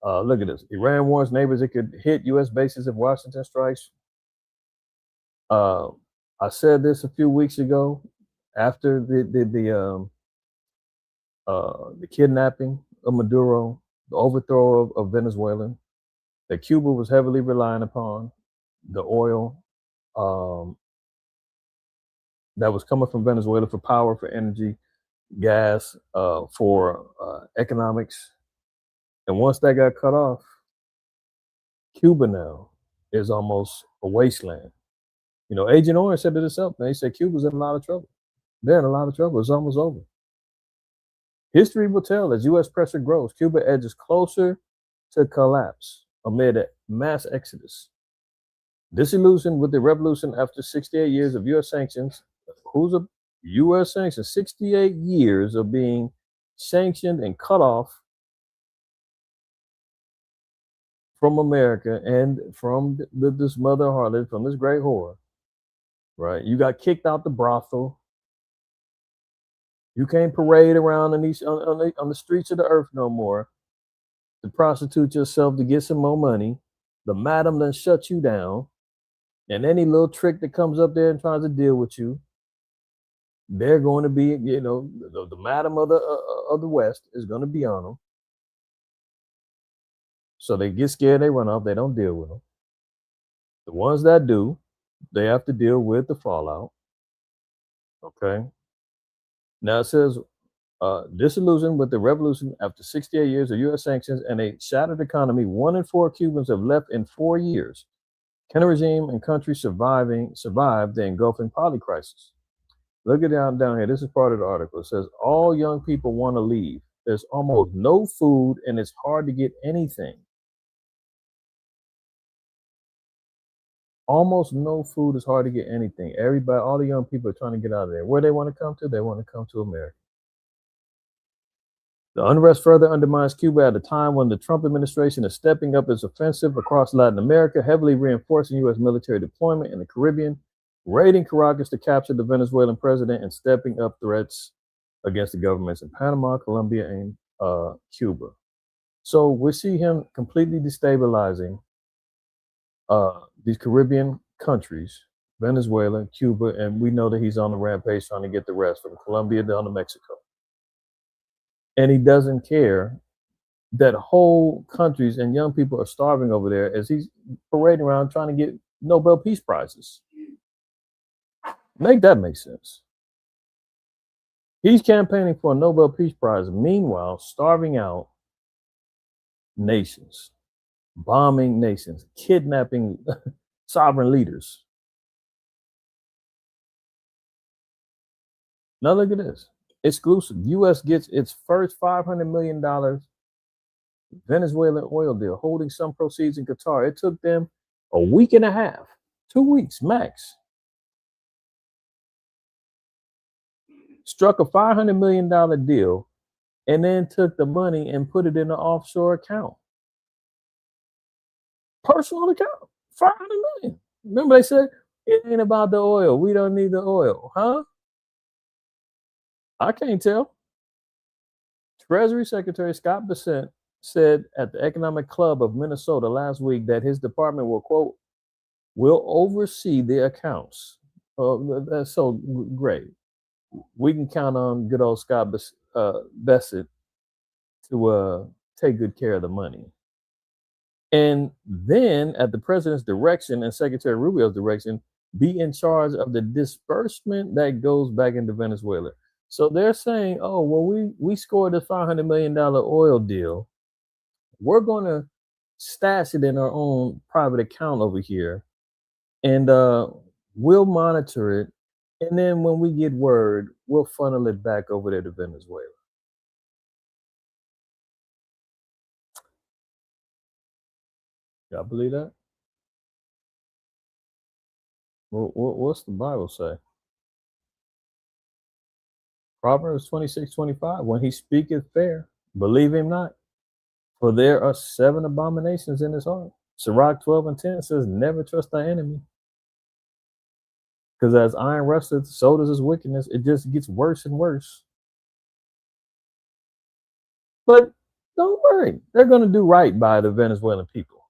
Speaker 5: Look at this. Iran warns neighbors it could hit U.S. bases if Washington strikes. I said this a few weeks ago after the kidnapping of Maduro, the overthrow of Venezuela, that Cuba was heavily relying upon the oil that was coming from Venezuela for power, for energy, gas, for economics. And once that got cut off, Cuba now is almost a wasteland. You know, Agent Orange said it himself. He said Cuba's in a lot of trouble. They're in a lot of trouble. It's almost over. History will tell as U.S. pressure grows, Cuba edges closer to collapse amid a mass exodus. Disillusioned with the revolution after 68 years of U.S. sanctions, who's a U.S. sanctions? 68 years of being sanctioned and cut off from America and from this mother harlot, from this great whore, right? You got kicked out the brothel. You can't parade around on the streets of the earth no more to prostitute yourself to get some more money. The madam done shut you down. And any little trick that comes up there and tries to deal with you, they're going to be, you know, the madam of the West is going to be on them. So they get scared, they run off, they don't deal with them. The ones that do, they have to deal with the fallout. Okay. Now it says, disillusioned with the revolution after 68 years of U.S. sanctions and a shattered economy, 1 in 4 Cubans have left in 4 years. Can a regime and country survive the engulfing poly crisis? Look at down here. This is part of the article. It says all young people want to leave. There's almost no food and it's hard to get anything. Almost no food is hard to get anything. Everybody, all the young people are trying to get out of there. Where they want to come to? They want to come to America. The unrest further undermines Cuba at a time when the Trump administration is stepping up its offensive across Latin America, heavily reinforcing U.S. military deployment in the Caribbean, raiding Caracas to capture the Venezuelan president, and stepping up threats against the governments in Panama, Colombia, and Cuba. So we see him completely destabilizing these Caribbean countries, Venezuela, Cuba, and we know that he's on the rampage trying to get the rest from Colombia down to Mexico. And he doesn't care that whole countries and young people are starving over there as he's parading around trying to get Nobel Peace Prizes. Make that make sense. He's campaigning for a Nobel Peace Prize, meanwhile starving out nations, bombing nations, kidnapping sovereign leaders. Now look at this. Exclusive. U.S. gets its first $500 million Venezuelan oil deal, holding some proceeds in Qatar. It took them a week and a half, 2 weeks max. Struck a $500 million deal and then took the money and put it in an offshore account. Personal account, $500 million. Remember they said, it ain't about the oil. We don't need the oil. Huh? I can't tell. Treasury Secretary Scott Bessent said at the Economic Club of Minnesota last week that his department will, quote, will oversee the accounts. That's so great. We can count on good old Scott Bessent to take good care of the money. And then at the president's direction and Secretary Rubio's direction, be in charge of the disbursement that goes back into Venezuela. So they're saying, oh, well, we scored this $500 million oil deal. We're going to stash it in our own private account over here, and we'll monitor it. And then when we get word, we'll funnel it back over there to Venezuela. Y'all believe that? What's the Bible say? Proverbs 26:25. When he speaketh fair, believe him not, for there are 7 abominations in his heart. Sirach 12:10 says, never trust thy enemy. Because as iron rusteth, so does his wickedness. It just gets worse and worse. But don't worry, they're going to do right by the Venezuelan people.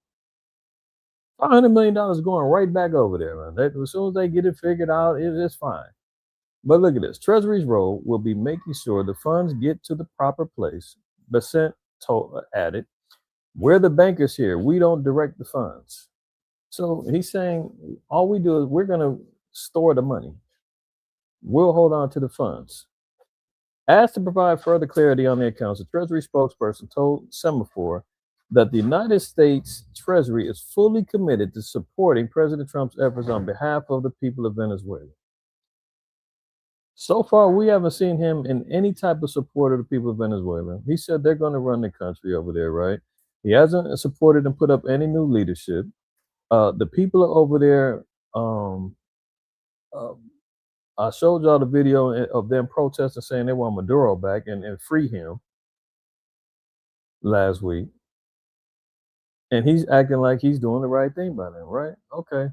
Speaker 5: $500 million is going right back over there, man. As soon as they get it figured out, it's fine. But look at this. Treasury's role will be making sure the funds get to the proper place. Bessent added, we're the bankers here. We don't direct the funds. So he's saying all we do is we're going to store the money. We'll hold on to the funds. Asked to provide further clarity on the accounts, the Treasury spokesperson told Semaphore that the United States Treasury is fully committed to supporting President Trump's efforts on behalf of the people of Venezuela. So far, we haven't seen him in any type of support of the people of Venezuela. He said they're going to run the country over there, right? He hasn't supported and put up any new leadership. The people are over there. I showed y'all the video of them protesting saying they want Maduro back and free him last week. And he's acting like he's doing the right thing by them, right? Okay.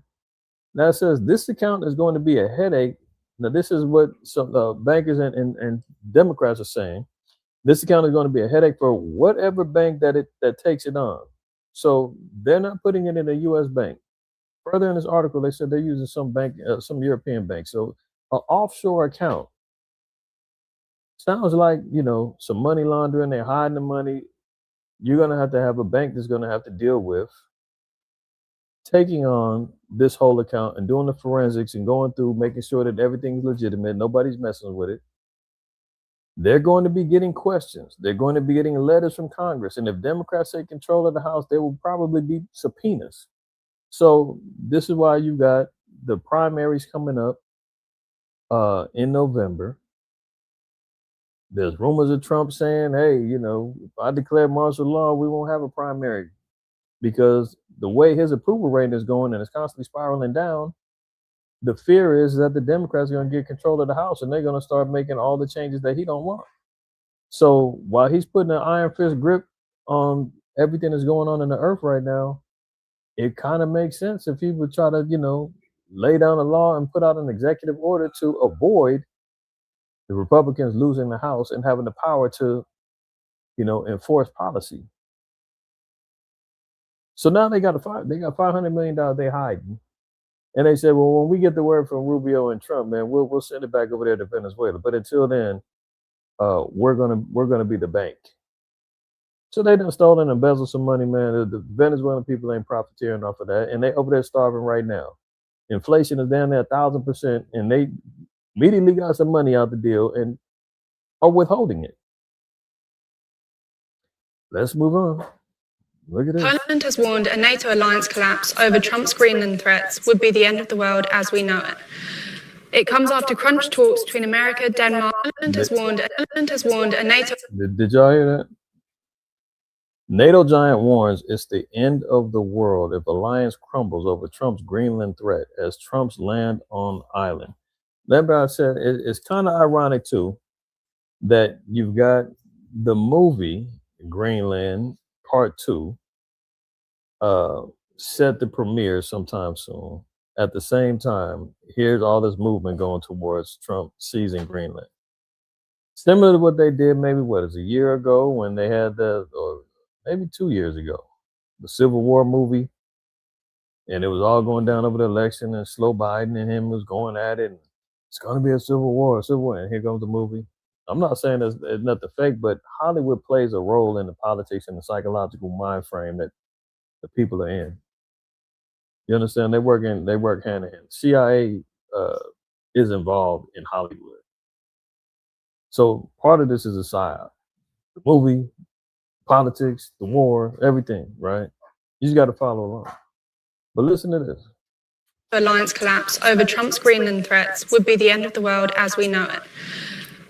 Speaker 5: Now it says this account is going to be a headache. Now, this is what some bankers and Democrats are saying. This account is going to be a headache for whatever bank that takes it on. So they're not putting it in a U.S. bank. Further in this article, they said they're using some bank, some European bank. So an offshore account. Sounds like, some money laundering. They're hiding the money. You're going to have a bank that's going to have to deal with taking on this whole account and doing the forensics and going through, making sure that everything's legitimate. Nobody's messing with it. They're going to be getting questions. They're going to be getting letters from Congress. And if Democrats take control of the House, there will probably be subpoenas. So this is why you got the primaries coming up in November. There's rumors of Trump saying, hey, if I declare martial law, we won't have a primary. Because the way his approval rating is going and it's constantly spiraling down, the fear is that the Democrats are going to get control of the House and they're going to start making all the changes that he don't want. So while he's putting an iron fist grip on everything that's going on in the earth right now, it kind of makes sense if he would try to, lay down a law and put out an executive order to avoid the Republicans losing the House and having the power to, enforce policy. So now they got $500 million they hiding. And they said, well, when we get the word from Rubio and Trump, man, we'll send it back over there to Venezuela. But until then, we're gonna be the bank. So they done stolen and embezzled some money, man. The Venezuelan people ain't profiteering off of that, and they over there starving right now. Inflation is down there 1,000%, and they immediately got some money out the deal and are withholding it. Let's move on. Look at this.
Speaker 6: Poland has warned a NATO alliance collapse over Trump's Greenland threats would be the end of the world as we know it. It comes after crunch talks between America, Denmark. Poland has warned a NATO.
Speaker 5: Did y'all hear that? NATO giant warns it's the end of the world if alliance crumbles over Trump's Greenland threat as Trump's land on island. Remember I said it's kind of ironic too that you've got the movie Greenland Part 2 set to premiere sometime soon. At the same time, here's all this movement going towards Trump seizing Greenland. Similar to what they did maybe, a year ago when they had or maybe 2 years ago, the Civil War movie, and it was all going down over the election and slow Biden and him was going at it. And it's going to be a civil war, and here comes the movie. I'm not saying there's nothing fake, but Hollywood plays a role in the politics and the psychological mind frame that the people are in. You understand? They work hand in hand. CIA is involved in Hollywood. So part of this is a psyop. The movie, politics, the war, everything, right? You just got to follow along. But listen to this.
Speaker 6: Alliance collapse over Trump's Greenland threats would be the end of the world as we know it.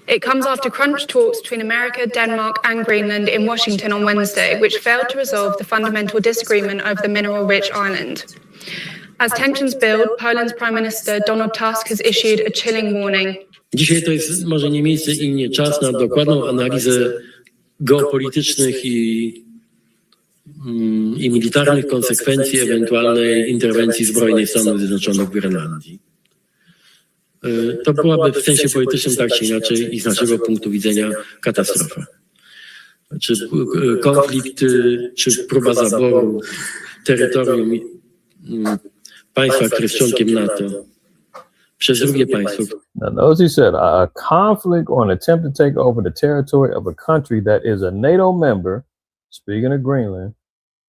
Speaker 6: It comes after crunch talks between America, Denmark, and Greenland in Washington on Wednesday, which failed to resolve the fundamental disagreement over the mineral-rich island. As tensions build, Poland's Prime Minister Donald Tusk has issued a chilling warning.
Speaker 7: Dzisiaj to jest może nie miejsce i nie czas na dokładną analizę geopolitycznych i i militarnych konsekwencji ewentualnej interwencji zbrojnej Stanów Zjednoczonych w Grenlandii. To byłaby w sensie politycznym tak czy inaczej i z naszego punktu widzenia katastrofa. Czy konflikt, czy próba zaboru terytorium państwa, które jest członkiem NATO przez drugie państwo.
Speaker 5: Now, notice he said a conflict or an attempt to take over the territory of a country that is a NATO member, speaking of Greenland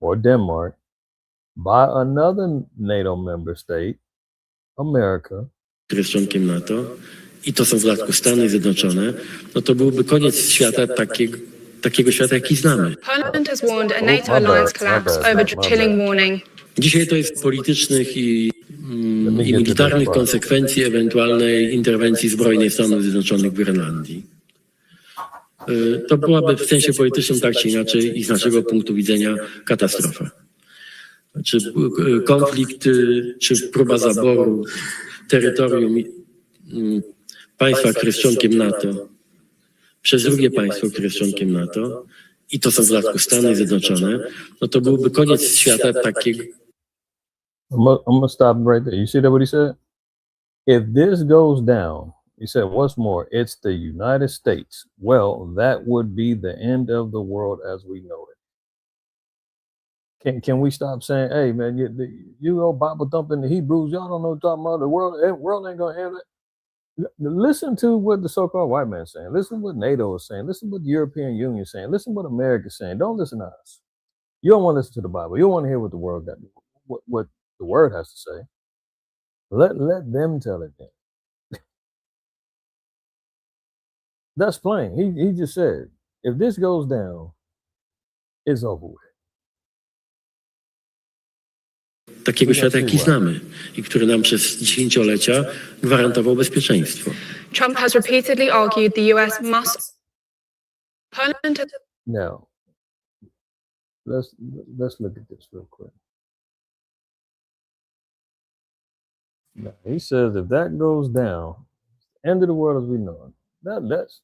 Speaker 5: or Denmark, by another NATO member state, America,
Speaker 7: które jest członkiem NATO, i to są w dodatku Stany Zjednoczone, no to byłby koniec świata takiego świata, jaki znamy.
Speaker 6: Poland has warned a NATO alliance collapse over chilling warning.
Speaker 7: Dzisiaj to jest politycznych i militarnych konsekwencji ewentualnej interwencji zbrojnej Stanów Zjednoczonych w Grenlandii. To byłaby w sensie politycznym tak czy inaczej i z naszego punktu widzenia katastrofa. Czy konflikt, czy próba zaboru terytorium państwa, które jest członkiem NATO przez drugie państwo, które jest członkiem NATO, i to są w dodatku Stany Zjednoczone, no to byłby koniec świata takiego.
Speaker 5: I'm gonna stop right there. You see what he said? If this goes down, he said, what's more, it's the United States. Well, that would be the end of the world as we know it. Can we stop saying, hey, man, you go Bible thumping the Hebrews, y'all don't know what you're talking about. The world ain't going to end it. Listen to what the so-called white man is saying. Listen to what NATO is saying. Listen to what the European Union is saying. Listen to what America is saying. Don't listen to us. You don't want to listen to the Bible. You don't want to hear what the world got, what the word has to say. Let them tell it then. That's plain. He just said, if this goes down, it's over with.
Speaker 7: Takiego świata, jaki znamy i który nam przez dziesięciolecia gwarantował bezpieczeństwo.
Speaker 6: Trump has repeatedly argued the US must. Poland has...
Speaker 5: Now, let's look at this real quick. Now, he says if that goes down, end of the world as we know it. That's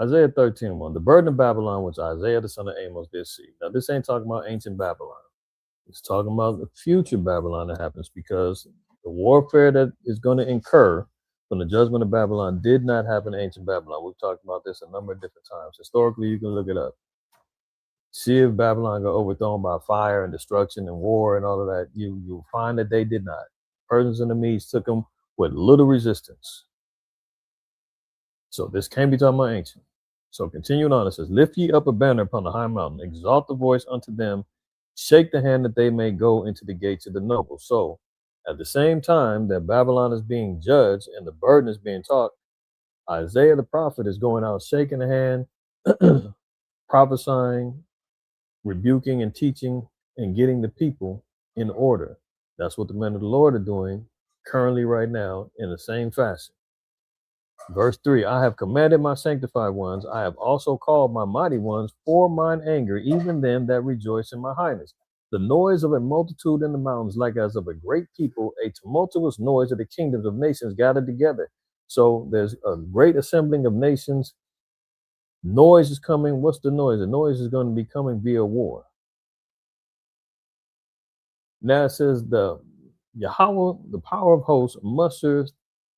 Speaker 5: Isaiah 13:1. The burden of Babylon, which Isaiah the son of Amos did see. Now, this ain't talking about ancient Babylon. It's talking about the future Babylon that happens, because the warfare that is going to incur from the judgment of Babylon did not happen in ancient Babylon. We've talked about this a number of different times. Historically, you can look it up. See if Babylon got overthrown by fire and destruction and war and all of that. You'll find that they did not. Persians and the Medes took them with little resistance. So this can't be talking about ancient. So continuing on, it says, lift ye up a banner upon the high mountain, exalt the voice unto them, shake the hand that they may go into the gates of the noble. So at the same time that Babylon is being judged and the burden is being taught, Isaiah the prophet is going out shaking the hand, prophesying, rebuking and teaching and getting the people in order. That's what the men of the Lord are doing currently right now in the same fashion. Verse 3, I have commanded my sanctified ones. I have also called my mighty ones for mine anger, even them that rejoice in my highness. The noise of a multitude in the mountains, like as of a great people, a tumultuous noise of the kingdoms of nations gathered together. So there's a great assembling of nations. Noise is coming. What's the noise? The noise is going to be coming via war. Now it says the Yahweh, the power of hosts, musters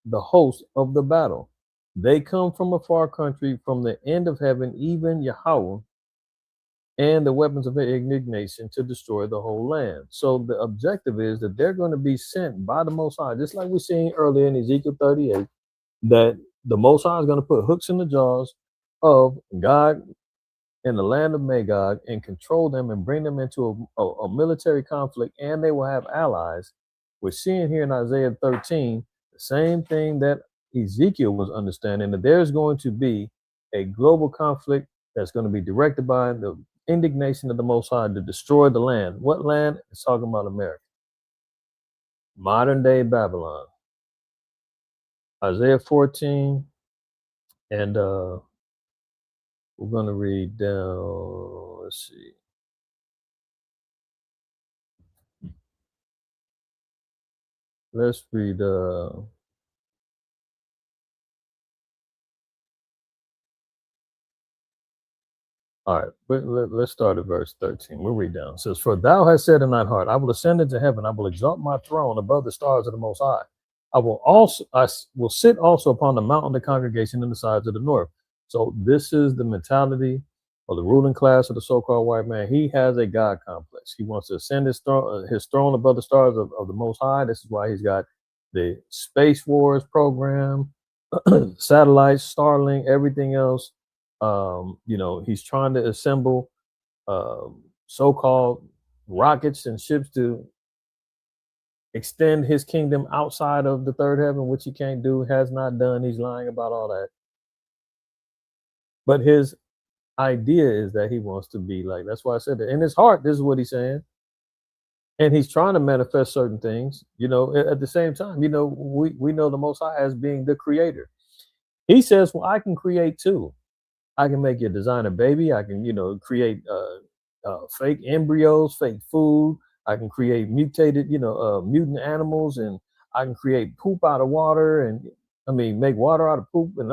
Speaker 5: the host of the battle. They come from a far country, from the end of heaven, even Yahweh, and the weapons of indignation to destroy the whole land. So the objective is that they're going to be sent by the Most High, just like we seen earlier in Ezekiel 38, that the Most High is going to put hooks in the jaws of God in the land of Magog and control them and bring them into a military conflict, and they will have allies. We're seeing here in Isaiah 13 the same thing that Ezekiel was understanding, that there's going to be a global conflict that's going to be directed by the indignation of the Most High to destroy the land. What land? It's talking about America. Modern day Babylon. Isaiah 14, and we're going to read down, let's see. Let's read All right, but let's start at verse 13. We'll read down. It says, "For thou hast said in thine heart, I will ascend into heaven, I will exalt my throne above the stars of the Most High. I will sit also upon the mountain of the congregation in the sides of the north." So this is the mentality of the ruling class of the so-called white man. He has a God complex. He wants to ascend his throne above the stars of the Most High. This is why he's got the Space Wars program, satellites, Starlink, everything else. He's trying to assemble so-called rockets and ships to extend his kingdom outside of the third heaven, which he can't do, has not done. He's lying about all that. But his idea is that he wants to be like, that's why I said that in his heart, this is what he's saying. And he's trying to manifest certain things, at the same time, we know the Most High as being the creator. He says, well, I can create too. I can make you design a baby. I can, create fake embryos, fake food. I can create mutated, mutant animals, and I can create poop out of water, and make water out of poop. And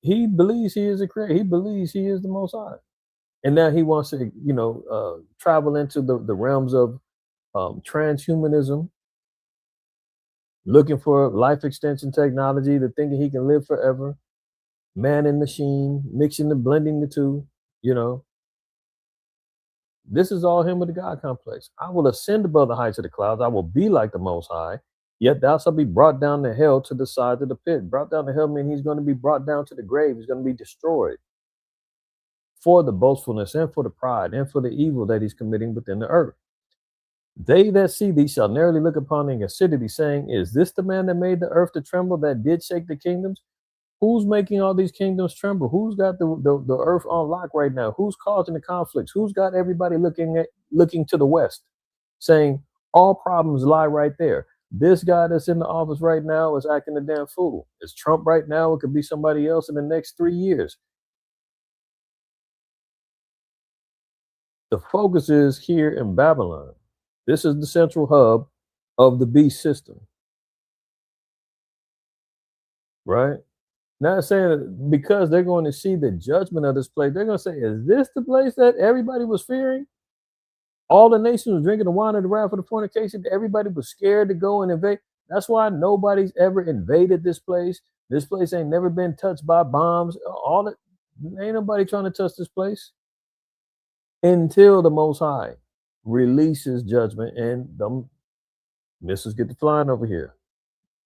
Speaker 5: he believes he is a creator. He believes he is the Most High, and now he wants to, travel into the realms of transhumanism, looking for life extension technology, to thinking he can live forever. Man and machine, mixing and blending the two, This is all him with the God complex. I will ascend above the heights of the clouds. I will be like the Most High. Yet thou shalt be brought down to hell, to the sides of the pit. Brought down to hell means he's going to be brought down to the grave. He's going to be destroyed for the boastfulness and for the pride and for the evil that he's committing within the earth. They that see thee shall narrowly look upon thee and consider thee, saying, is this the man that made the earth to tremble, that did shake the kingdoms? Who's making all these kingdoms tremble? Who's got the earth on lock right now? Who's causing the conflicts? Who's got everybody looking to the west, saying all problems lie right there? This guy that's in the office right now is acting a damn fool. It's Trump right now. It could be somebody else in the next 3 years. The focus is here in Babylon. This is the central hub of the beast system, right? Not saying that because they're going to see the judgment of this place, they're going to say, is this the place that everybody was fearing? All the nations were drinking the wine of the wrath of the fornication. Everybody was scared to go and invade. That's why nobody's ever invaded this place. This place ain't never been touched by bombs. Ain't nobody trying to touch this place until the Most High releases judgment and them missiles get to flying over here.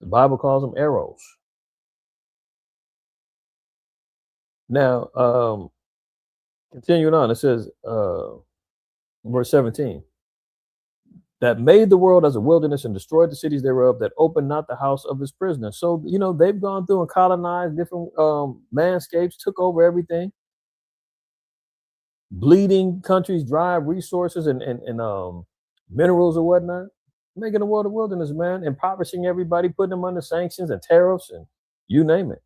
Speaker 5: The Bible calls them arrows. Now, continuing on, it says, verse 17, that made the world as a wilderness and destroyed the cities thereof, that opened not the house of his prisoners. So, they've gone through and colonized different landscapes, took over everything. Bleeding countries, dry resources and minerals or whatnot, making the world a wilderness, man, impoverishing everybody, putting them under sanctions and tariffs and you name it.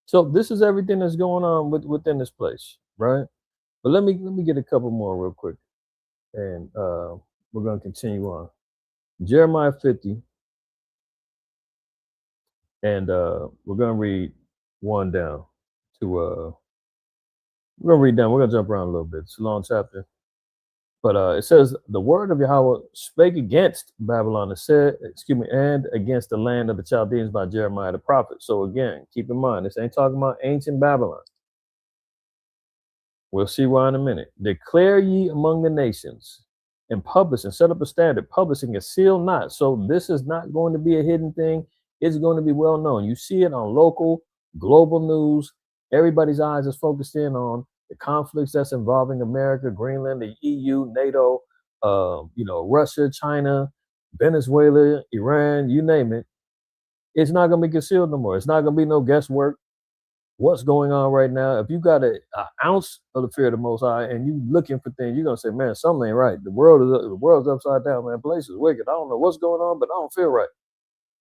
Speaker 5: So this is everything that's going on within this place, right? But let me get a couple more real quick, and we're going to continue on. Jeremiah 50, and we're going to read one down to we're going to read down. We're going to jump around a little bit. It's a long chapter. But it says, the word of Yahweh spake against Babylon and against the land of the Chaldeans by Jeremiah the prophet. So again, keep in mind, this ain't talking about ancient Babylon. We'll see why in a minute. Declare ye among the nations and publish and set up a standard, publishing a seal not. So this is not going to be a hidden thing. It's going to be well known. You see it on local, global news. Everybody's eyes is focused in on the conflicts that's involving America, Greenland, the EU, NATO, Russia, China, Venezuela, Iran, you name it. It's not going to be concealed no more. It's not going to be no guesswork. What's going on right now? If you got an ounce of the fear of the Most High and you looking for things, you're going to say, man, something ain't right. The world's upside down, man. Place is wicked. I don't know what's going on, but I don't feel right.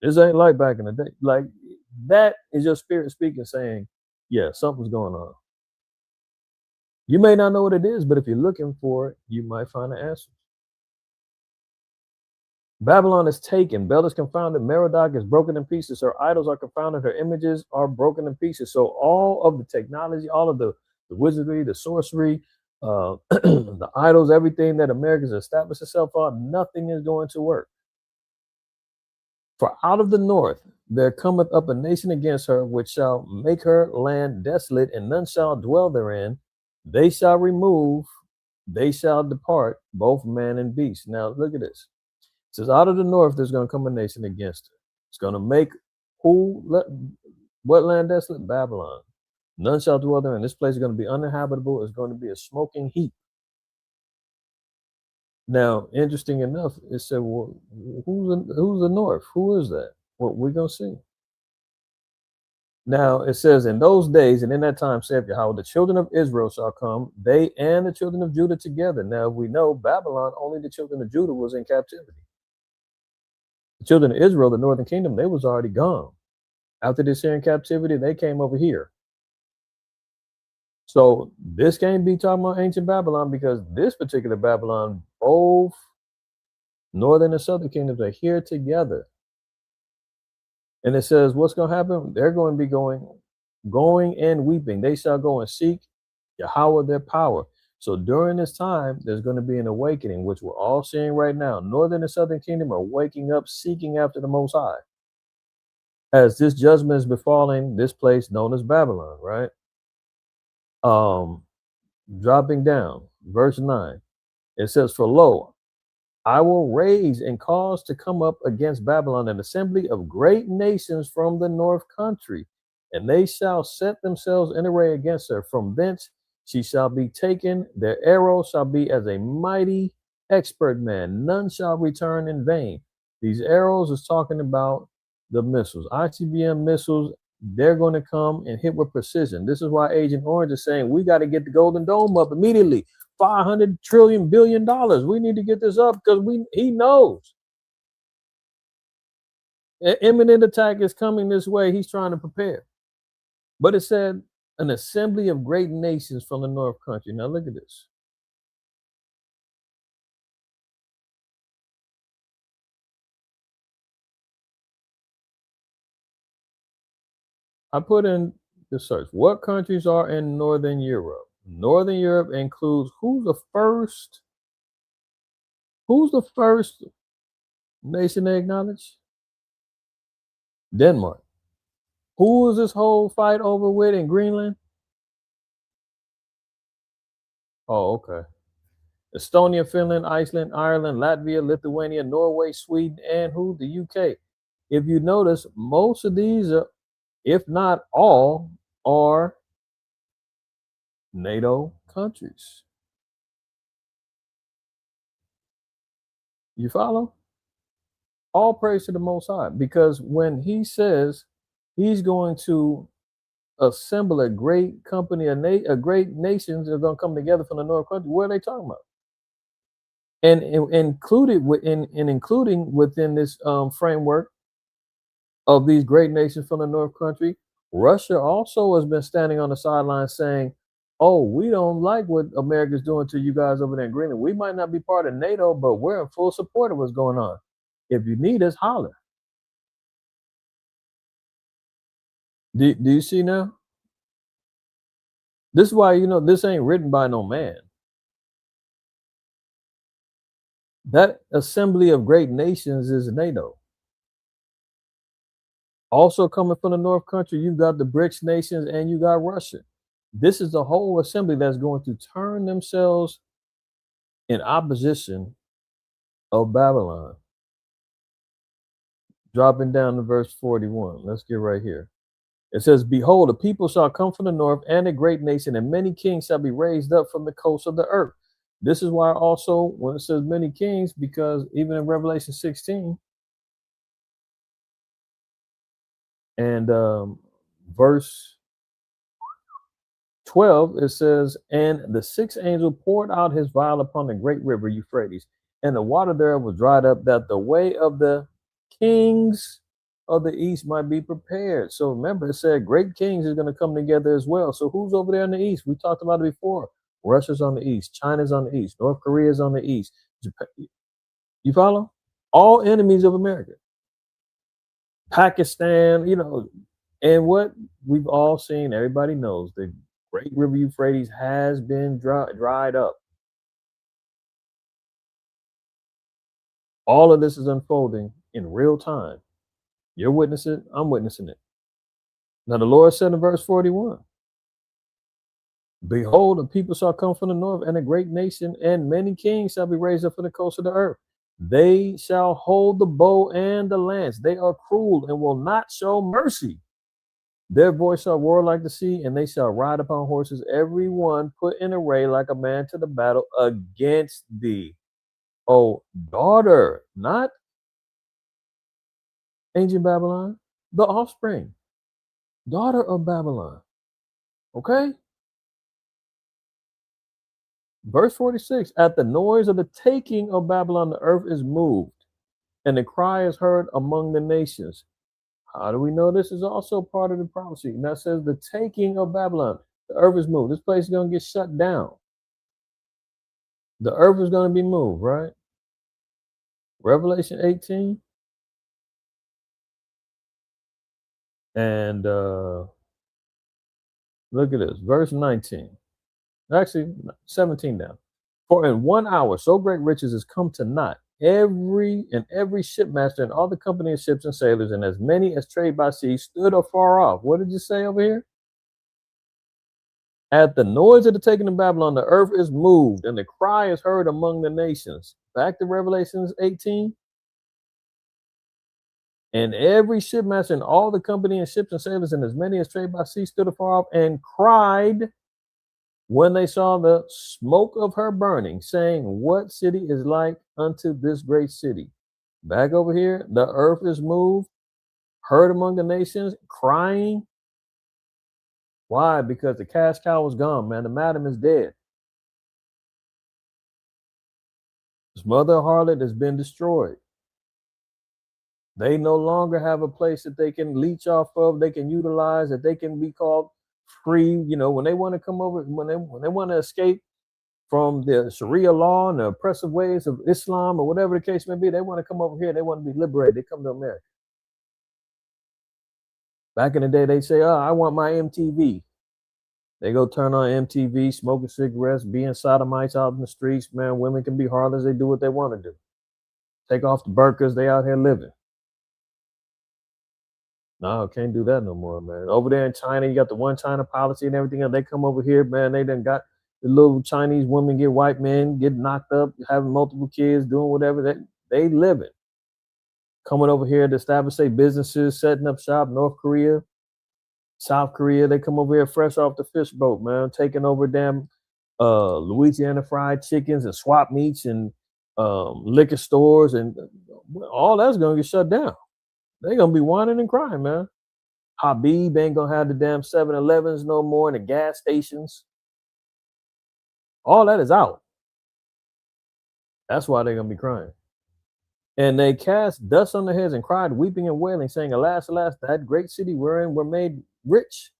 Speaker 5: This ain't like back in the day. Like, that is your spirit speaking, saying, yeah, something's going on. You may not know what it is, but if you're looking for it, you might find the answer. Babylon is taken. Bel is confounded. Merodach is broken in pieces. Her idols are confounded. Her images are broken in pieces. So all of the technology, all of the wizardry, the sorcery, the idols, everything that America's established itself on, nothing is going to work. For out of the north there cometh up a nation against her, which shall make her land desolate, and none shall dwell therein. They shall remove, they shall depart, both man and beast. Now look at this. It says, out of the north there's going to come a nation against her. It's going to make what land desolate? Babylon. None shall dwell therein. This place is going to be uninhabitable. It's going to be a smoking heap. Now, interesting enough, it said, well, who's the north? Who is that? Well, we're going to see. Now, it says, in those days and in that time, saith Yahweh, the children of Israel shall come, they and the children of Judah together. Now, we know Babylon, only the children of Judah was in captivity. The children of Israel, the northern kingdom, they was already gone. After this here in captivity, they came over here. So this can't be talking about ancient Babylon, because this particular Babylon, both northern and southern kingdoms are here together. And it says, what's going to happen? They're going to be going and weeping. They shall go and seek Yahweh their power. So during this time, there's going to be an awakening, which we're all seeing right now. Northern and southern kingdom are waking up, seeking after the Most High, as this judgment is befalling this place known as Babylon, right? Dropping down, verse 9, it says, for lo, I will raise and cause to come up against Babylon an assembly of great nations from the north country, and they shall set themselves in array against her. From thence she shall be taken. Their arrow shall be as a mighty expert man. None shall return in vain. These arrows is talking about the missiles, ICBM missiles. They're going to come and hit with precision. This is why Agent Orange is saying we got to get the Golden Dome up immediately. $500 billion. We need to get this up, because he knows an imminent attack is coming this way. He's trying to prepare. But it said an assembly of great nations from the north country. Now look at this. I put in the search. What countries are in Northern Europe? Northern Europe includes who's the first nation they acknowledge? Denmark. Who is this whole fight over with in Greenland? Oh, okay. Estonia, Finland, Iceland, Ireland, Latvia, Lithuania, Norway, Sweden, and who? The UK. If you notice, most of these are, if not all, are NATO countries. You follow? All praise to the Most High, because when he says he's going to assemble a great company, a great nations are going to come together from the north country, what are they talking about? And including within this framework of these great nations from the north country, Russia also has been standing on the sidelines saying, oh, we don't like what America's doing to you guys over there in Greenland. We might not be part of NATO, but we're in full support of what's going on. If you need us, holler. Do you see now? This is why, this ain't written by no man. That assembly of great nations is NATO. Also coming from the north country, you've got the BRICS nations and you got Russia. This is the whole assembly that's going to turn themselves in opposition of Babylon. Dropping down to verse 41. Let's get right here. It says, behold, a people shall come from the north, and a great nation, and many kings shall be raised up from the coast of the earth. This is why also when it says many kings, because even in Revelation 16 and verse 12, it says, and the sixth angel poured out his vial upon the great river Euphrates, and the water thereof was dried up, that the way of the kings of the east might be prepared. So remember, it said great kings is going to come together as well. So who's over there in the east? We talked about it before. Russia's on the east, China's on the east, North Korea's on the east. Japan. You follow? All enemies of America. Pakistan, and what we've all seen, everybody knows, the Great River Euphrates has been dried up. All of this is unfolding in real time. You're witnessing it, I'm witnessing it. Now the Lord said in verse 41, behold, a people shall come from the north, and a great nation, and many kings shall be raised up from the coast of the earth. They shall hold the bow and the lance. They are cruel and will not show mercy. Their voice shall roar like the sea, and they shall ride upon horses, every one put in array like a man to the battle against thee. O daughter, not ancient Babylon, the offspring, daughter of Babylon. Okay? Verse 46, at the noise of the taking of Babylon, the earth is moved, and the cry is heard among the nations. How do we know this is also part of the prophecy? And that says the taking of Babylon, the earth is moved. This place is going to get shut down. The earth is going to be moved, right? Revelation 18. And look at this, verse 19. Actually, 17 down. For in 1 hour, so great riches has come to naught. Every shipmaster and all the company of ships and sailors, and as many as trade by sea, stood afar off. What did you say over here? At the noise of the taking of Babylon, the earth is moved, and the cry is heard among the nations. Back to Revelation 18. And every shipmaster and all the company and ships and sailors, and as many as trade by sea, stood afar off and cried when they saw the smoke of her burning, saying, what city is like unto this great city? Back over here, the earth is moved, heard among the nations, crying. Why? Because the cash cow was gone, man. The madam is dead. This mother harlot has been destroyed. They no longer have a place that they can leech off of, they can utilize, that they can be called free. When they want to come over, when they want to escape from the Sharia law and the oppressive ways of Islam or whatever the case may be, they want to come over here. They want to be liberated. They come to America. Back in the day, they say, oh, I want my MTV. They go turn on MTV, smoking cigarettes, being sodomites out in the streets. Man, women can be harlots. They do what they want to do. Take off the burqas. They out here living. No, can't do that no more, man. Over there in China, you got the one China policy and everything else. They come over here, man. They done got the little Chinese women get white men, get knocked up, having multiple kids, doing whatever. They living. Coming over here to establish their businesses, setting up shop. North Korea, South Korea, they come over here fresh off the fish boat, man. Taking over damn Louisiana fried chickens and swap meats and liquor stores, and all that's going to get shut down. They're going to be whining and crying, man. Habib ain't going to have the damn 7-Elevens no more and the gas stations. All that is out. That's why they're going to be crying. And they cast dust on their heads and cried, weeping and wailing, saying, alas, alas, that great city wherein were made rich.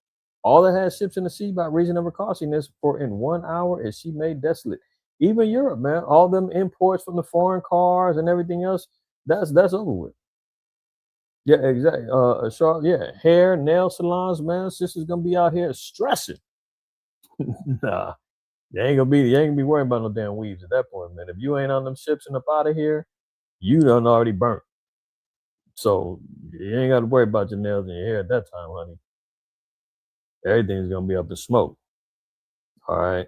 Speaker 5: All that has ships in the sea by reason of her costliness, for in 1 hour is she made desolate. Even Europe, man, all them imports from the foreign cars and everything else, that's over with. Yeah, exactly. Hair, nail salons, man. Sisters gonna be out here stressing. Nah, you ain't gonna be worrying about no damn weaves at that point, man. If you ain't on them ships and up out of here, you done already burnt. So you ain't got to worry about your nails and your hair at that time, honey. Everything's gonna be up in smoke. All right.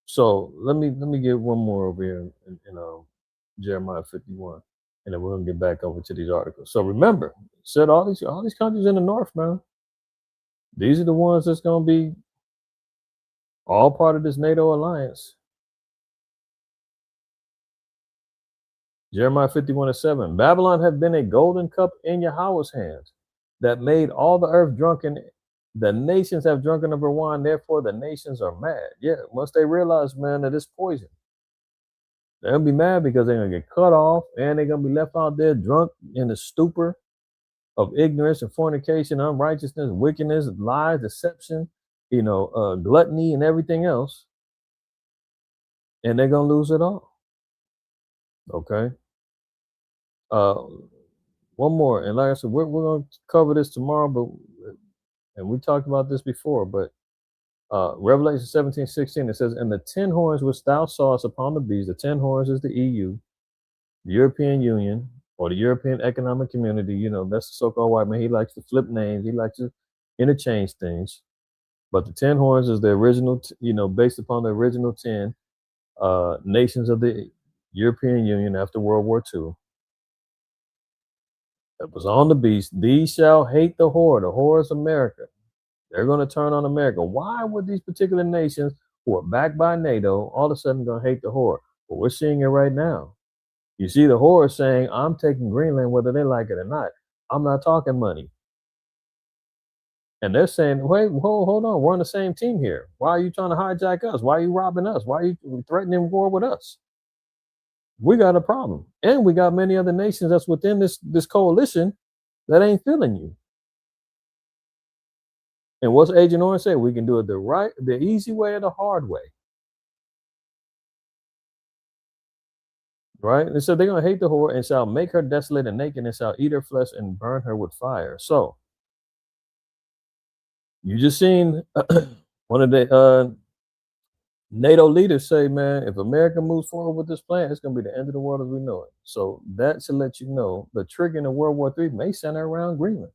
Speaker 5: So let me get one more over here in Jeremiah 51. And then we're gonna get back over to these articles. So remember, said all these countries in the north, man. These are the ones that's gonna be all part of this NATO alliance. Jeremiah 51:7. Babylon hath been a golden cup in Yahweh's hands, that made all the earth drunken. The nations have drunken of her wine, therefore the nations are mad. Yeah, once they realize, man, that it's poison. They're going to be mad because they're going to get cut off, and they're going to be left out there drunk in the stupor of ignorance and fornication, unrighteousness, wickedness, lies, deception, gluttony and everything else. And they're going to lose it all. Okay. One more, and like I said, we're going to cover this tomorrow, and we talked about this before, but Revelation 17:16, it says, and the 10 horns which thou sawest upon the beast, the 10 horns is the EU, the European Union, or the European Economic Community. You know, that's the so-called white man. He likes to flip names. He likes to interchange things. But the 10 horns is the original, based upon the original 10 nations of the European Union after World War II. That was on the beast. These shall hate the whore. The whore is America. They're going to turn on America. Why would these particular nations who are backed by NATO all of a sudden going to hate the whore? Well, we're seeing it right now. You see the whore saying, I'm taking Greenland whether they like it or not. I'm not talking money. And they're saying, wait, hold on. We're on the same team here. Why are you trying to hijack us? Why are you robbing us? Why are you threatening war with us? We got a problem. And we got many other nations that's within this coalition that ain't feeling you. And what's Agent Orange say? We can do it the easy way or the hard way. Right? And so they're going to hate the whore and shall make her desolate and naked and shall eat her flesh and burn her with fire. So, you just seen one of the NATO leaders say, man, if America moves forward with this plan, it's going to be the end of the world as we know it. So that should let you know the triggering of World War III may center around Greenland.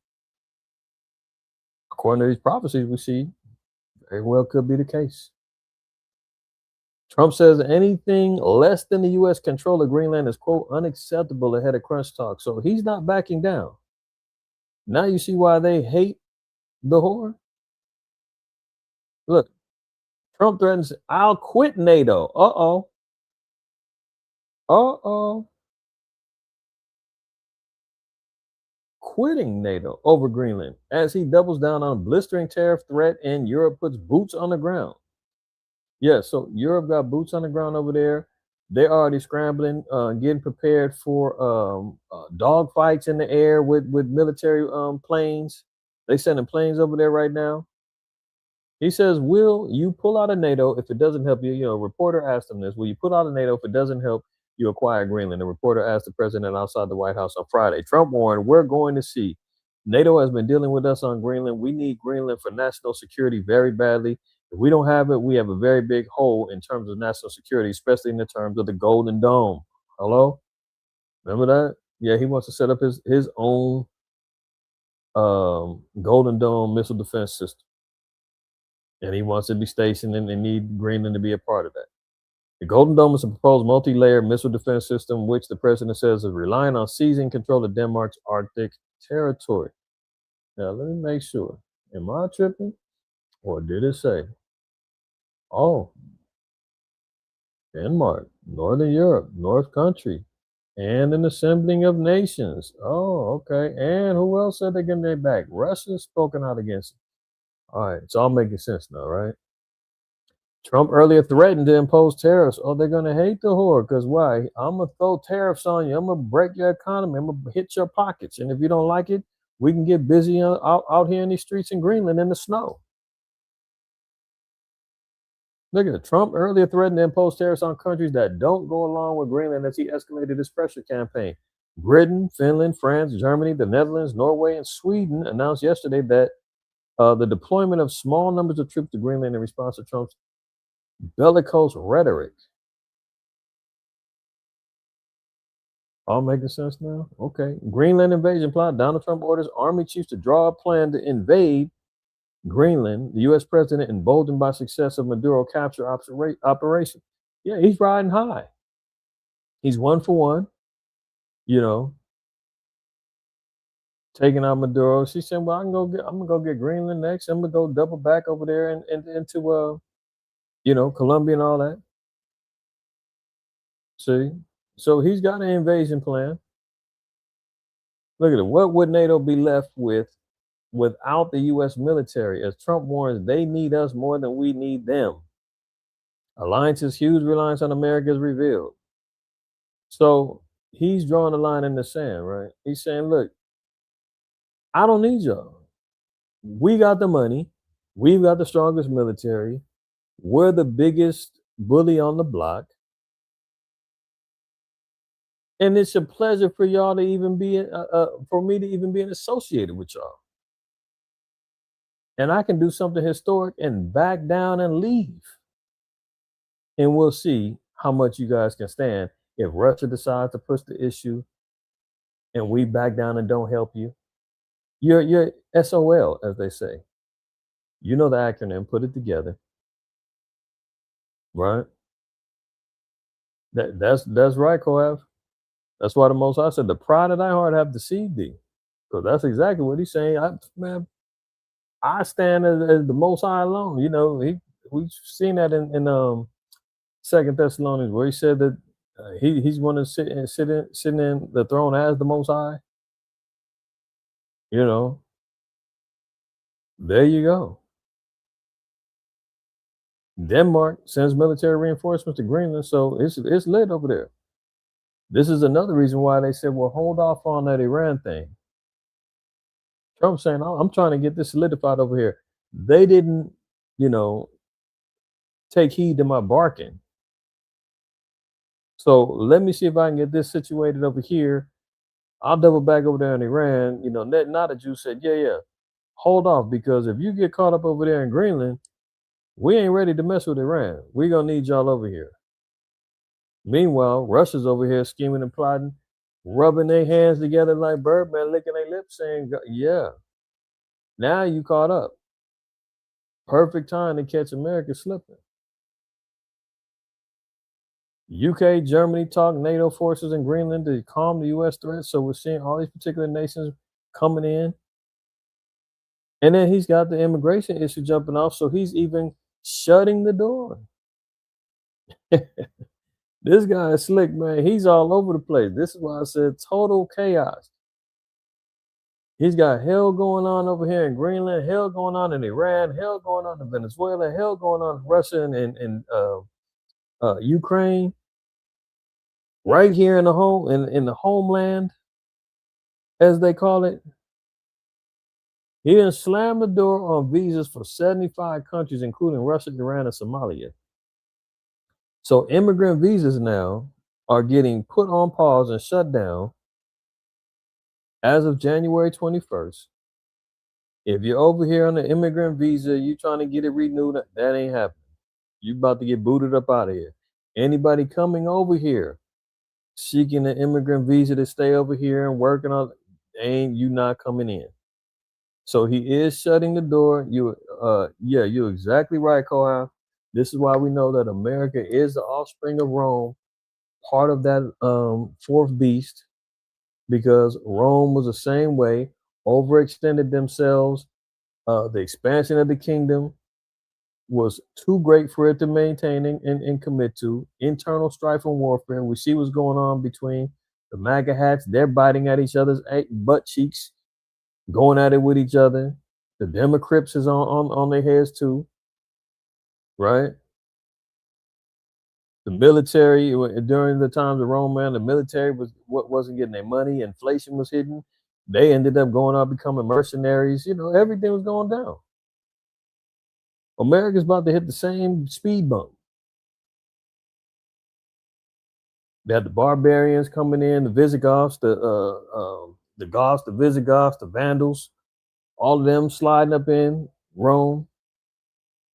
Speaker 5: According to these prophecies we see, very well could be the case. Trump says anything less than the U.S. control of Greenland is, quote, unacceptable ahead of crunch talk. So he's not backing down. Now you see why they hate the whore? Look, Trump threatens, I'll quit NATO. Uh-oh. Quitting NATO over Greenland as he doubles down on a blistering tariff threat and Europe puts boots on the ground. Yeah, so Europe got boots on the ground over there. They're already scrambling, getting prepared for dog fights in the air with military planes. They sending planes over there right now. He says, will you pull out of NATO if it doesn't help you? You know, a reporter asked him this. Will you pull out of NATO if it doesn't help you acquire Greenland? The reporter asked the president outside the White House on Friday. Trump warned, we're going to see. NATO has been dealing with us on Greenland. We need Greenland for national security very badly. If we don't have it, we have a very big hole in terms of national security, especially in the terms of the Golden Dome. Hello? Remember that? Yeah, he wants to set up his own Golden Dome missile defense system. And he wants to be stationed and need Greenland to be a part of that. The Golden Dome is a proposed multi-layer missile defense system, which the president says is relying on seizing control of Denmark's Arctic territory. Now, let me make sure. Am I tripping? Or did it say? Oh, Denmark, Northern Europe, North Country, and an assembling of nations. Oh, okay. And who else said they're getting their back? Russia's spoken out against it. All right, it's all making sense now, right? Trump earlier threatened to impose tariffs. Oh, they're going to hate the whore because why? I'm going to throw tariffs on you. I'm going to break your economy. I'm going to hit your pockets. And if you don't like it, we can get busy out here in these streets in Greenland in the snow. Look at it. Trump earlier threatened to impose tariffs on countries that don't go along with Greenland as he escalated his pressure campaign. Britain, Finland, France, Germany, the Netherlands, Norway, and Sweden announced yesterday that the deployment of small numbers of troops to Greenland in response to Trump's bellicose rhetoric. All making sense now? Okay. Greenland invasion plot. Donald Trump orders army chiefs to draw a plan to invade Greenland. The U.S. president emboldened by success of Maduro capture operation. Yeah, he's riding high. He's 1 for 1. You know, taking out Maduro. She said, "Well, I'm gonna go get Greenland next. I'm gonna go double back over there and into Colombia and all that." See, so he's got an invasion plan. Look at it. What would NATO be left with without the U.S. military? As Trump warns, they need us more than we need them. Alliance's huge reliance on America is revealed. So he's drawing a line in the sand, right? He's saying, look, I don't need y'all. We got the money. We've got the strongest military. We're the biggest bully on the block. And it's a pleasure for y'all to even be, for me to even be associated with y'all. And I can do something historic and back down and leave. And we'll see how much you guys can stand if Russia decides to push the issue and we back down and don't help you. You're SOL, as they say. You know the acronym, put it together. Right? That's right, Koav. That's why the Most High said, the pride of thy heart have deceived thee. Because that's exactly what he's saying. I stand as the Most High alone. You know, we've seen that in 2 Thessalonians, where he said that he's going to sit in the throne as the Most High. You know, there you go. Denmark sends military reinforcements to Greenland, so it's lit over there. This is another reason why they said, well, hold off on that Iran thing. Trump's saying, I'm trying to get this solidified over here. They didn't, take heed to my barking. So let me see if I can get this situated over here. I'll double back over there in Iran. Not a Jew said, yeah, hold off, because if you get caught up over there in Greenland, we ain't ready to mess with Iran. We're going to need y'all over here. Meanwhile, Russia's over here scheming and plotting, rubbing their hands together like Birdman, licking their lips, saying, yeah, now you caught up. Perfect time to catch America slipping. UK, Germany talk NATO forces in Greenland to calm the U.S. threat. So we're seeing all these particular nations coming in. And then he's got the immigration issue jumping off. So he's even shutting the door. This guy is slick, man. He's all over the place. This is why I said total chaos. He's got hell going on over here in Greenland, hell going on in Iran, hell going on in Venezuela, hell going on in Russia and Ukraine. Right here in the homeland, as they call it. He didn't slam the door on visas for 75 countries, including Russia, Iran, and Somalia. So immigrant visas now are getting put on pause and shut down as of January 21st. If you're over here on an immigrant visa, you're trying to get it renewed, that ain't happening. You about to get booted up out of here. Anybody coming over here seeking an immigrant visa to stay over here and working on, you not coming in. So he is shutting the door. You're exactly right, Koa. This is why we know that America is the offspring of Rome, part of that fourth beast, because Rome was the same way, overextended themselves. The expansion of the kingdom was too great for it to maintain and commit to. Internal strife and warfare. We see what's going on between the MAGA hats. They're biting at each other's butt cheeks, going at it with each other. The Democrats is on their heads too, right? The military, during the times of Rome, man, the military wasn't getting their money. Inflation was hidden. They ended up going out becoming mercenaries. Everything was going down. America's about to hit the same speed bump. They had the barbarians coming in, the Visigoths, the Goths, the Visigoths, the Vandals, all of them sliding up in Rome,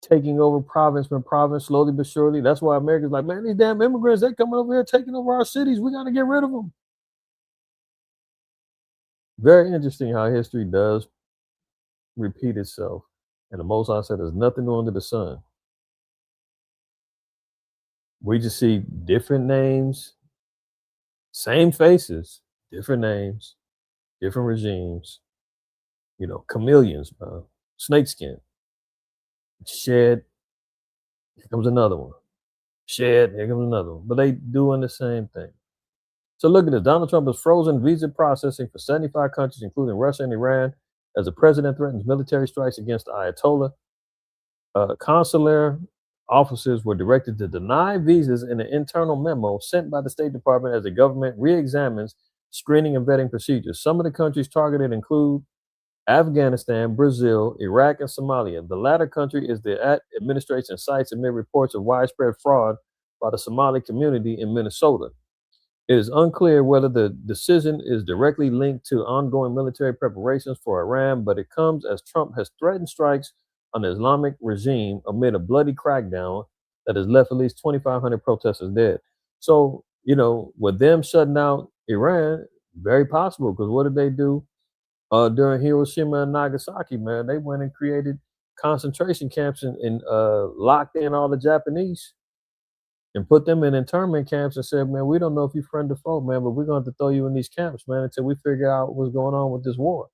Speaker 5: taking over province by province, slowly but surely. That's why America's like, man, these damn immigrants, they're coming over here taking over our cities. We got to get rid of them. Very interesting how history does repeat itself. And the Most High said there's nothing new under the sun. We just see different names, same faces, different names, different regimes, chameleons, snakeskin. Shed, here comes another one. Shed, here comes another one. But they doing the same thing. So look at this. Donald Trump has frozen visa processing for 75 countries, including Russia and Iran, as the president threatens military strikes against the Ayatollah. Consular officers were directed to deny visas in an internal memo sent by the State Department as the government re-examines screening and vetting procedures. Some of the countries targeted include Afghanistan, Brazil, Iraq, and Somalia. The latter country is the administration cites amid reports of widespread fraud by the Somali community in Minnesota. It is unclear whether the decision is directly linked to ongoing military preparations for Iran, but it comes as Trump has threatened strikes on the Islamic regime amid a bloody crackdown that has left at least 2,500 protesters dead. So, with them shutting down Iran, very possible, because what did they do during Hiroshima and Nagasaki, man? They went and created concentration camps and locked in all the Japanese and put them in internment camps and said, man, we don't know if you're friend or foe, man, but we're going to have to throw you in these camps, man, until we figure out what's going on with this war.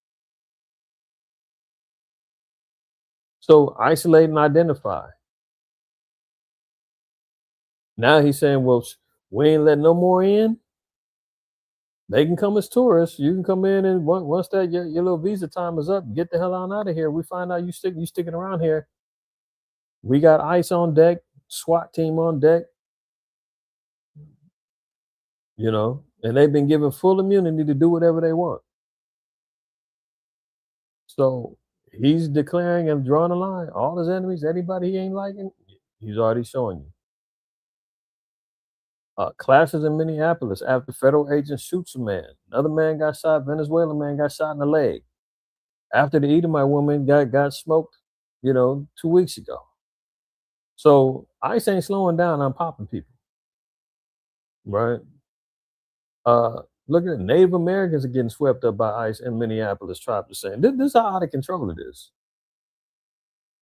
Speaker 5: So isolate and identify. Now he's saying, well, we ain't letting no more in. They can come as tourists. You can come in, and once that your little visa time is up, get the hell on out of here. We find out you sticking around here. We got ICE on deck, SWAT team on deck, and they've been given full immunity to do whatever they want. So he's declaring and drawing a line. All his enemies, anybody he ain't liking, he's already showing you. Clashes in Minneapolis after federal agent shoots a man. Another man got shot. Venezuelan man got shot in the leg. After the Edomite woman got smoked, 2 weeks ago. So ICE ain't slowing down on popping people, right? Look at it. Native Americans are getting swept up by ICE in Minneapolis. Tribe to say, this is how out of control it is.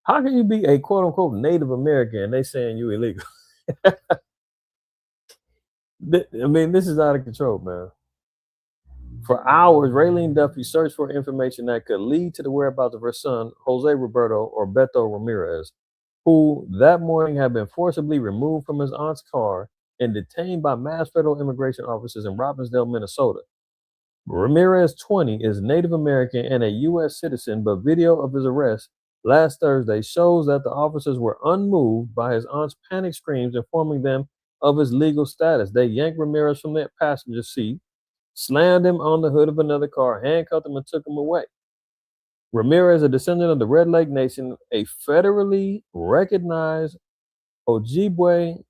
Speaker 5: How can you be a quote unquote Native American and they saying you illegal? I mean, this is out of control, man. For hours, Raylene Duffy searched for information that could lead to the whereabouts of her son, Jose Roberto or Beto Ramirez, who that morning had been forcibly removed from his aunt's car and detained by mass federal immigration officers in Robbinsdale, Minnesota. Ramirez, 20, is Native American and a U.S. citizen, but video of his arrest last Thursday shows that the officers were unmoved by his aunt's panic screams, informing them of his legal status. They yanked Ramirez from that passenger seat, slammed him on the hood of another car, handcuffed him, and took him away. Ramirez, a descendant of the Red Lake Nation, a federally recognized Ojibwe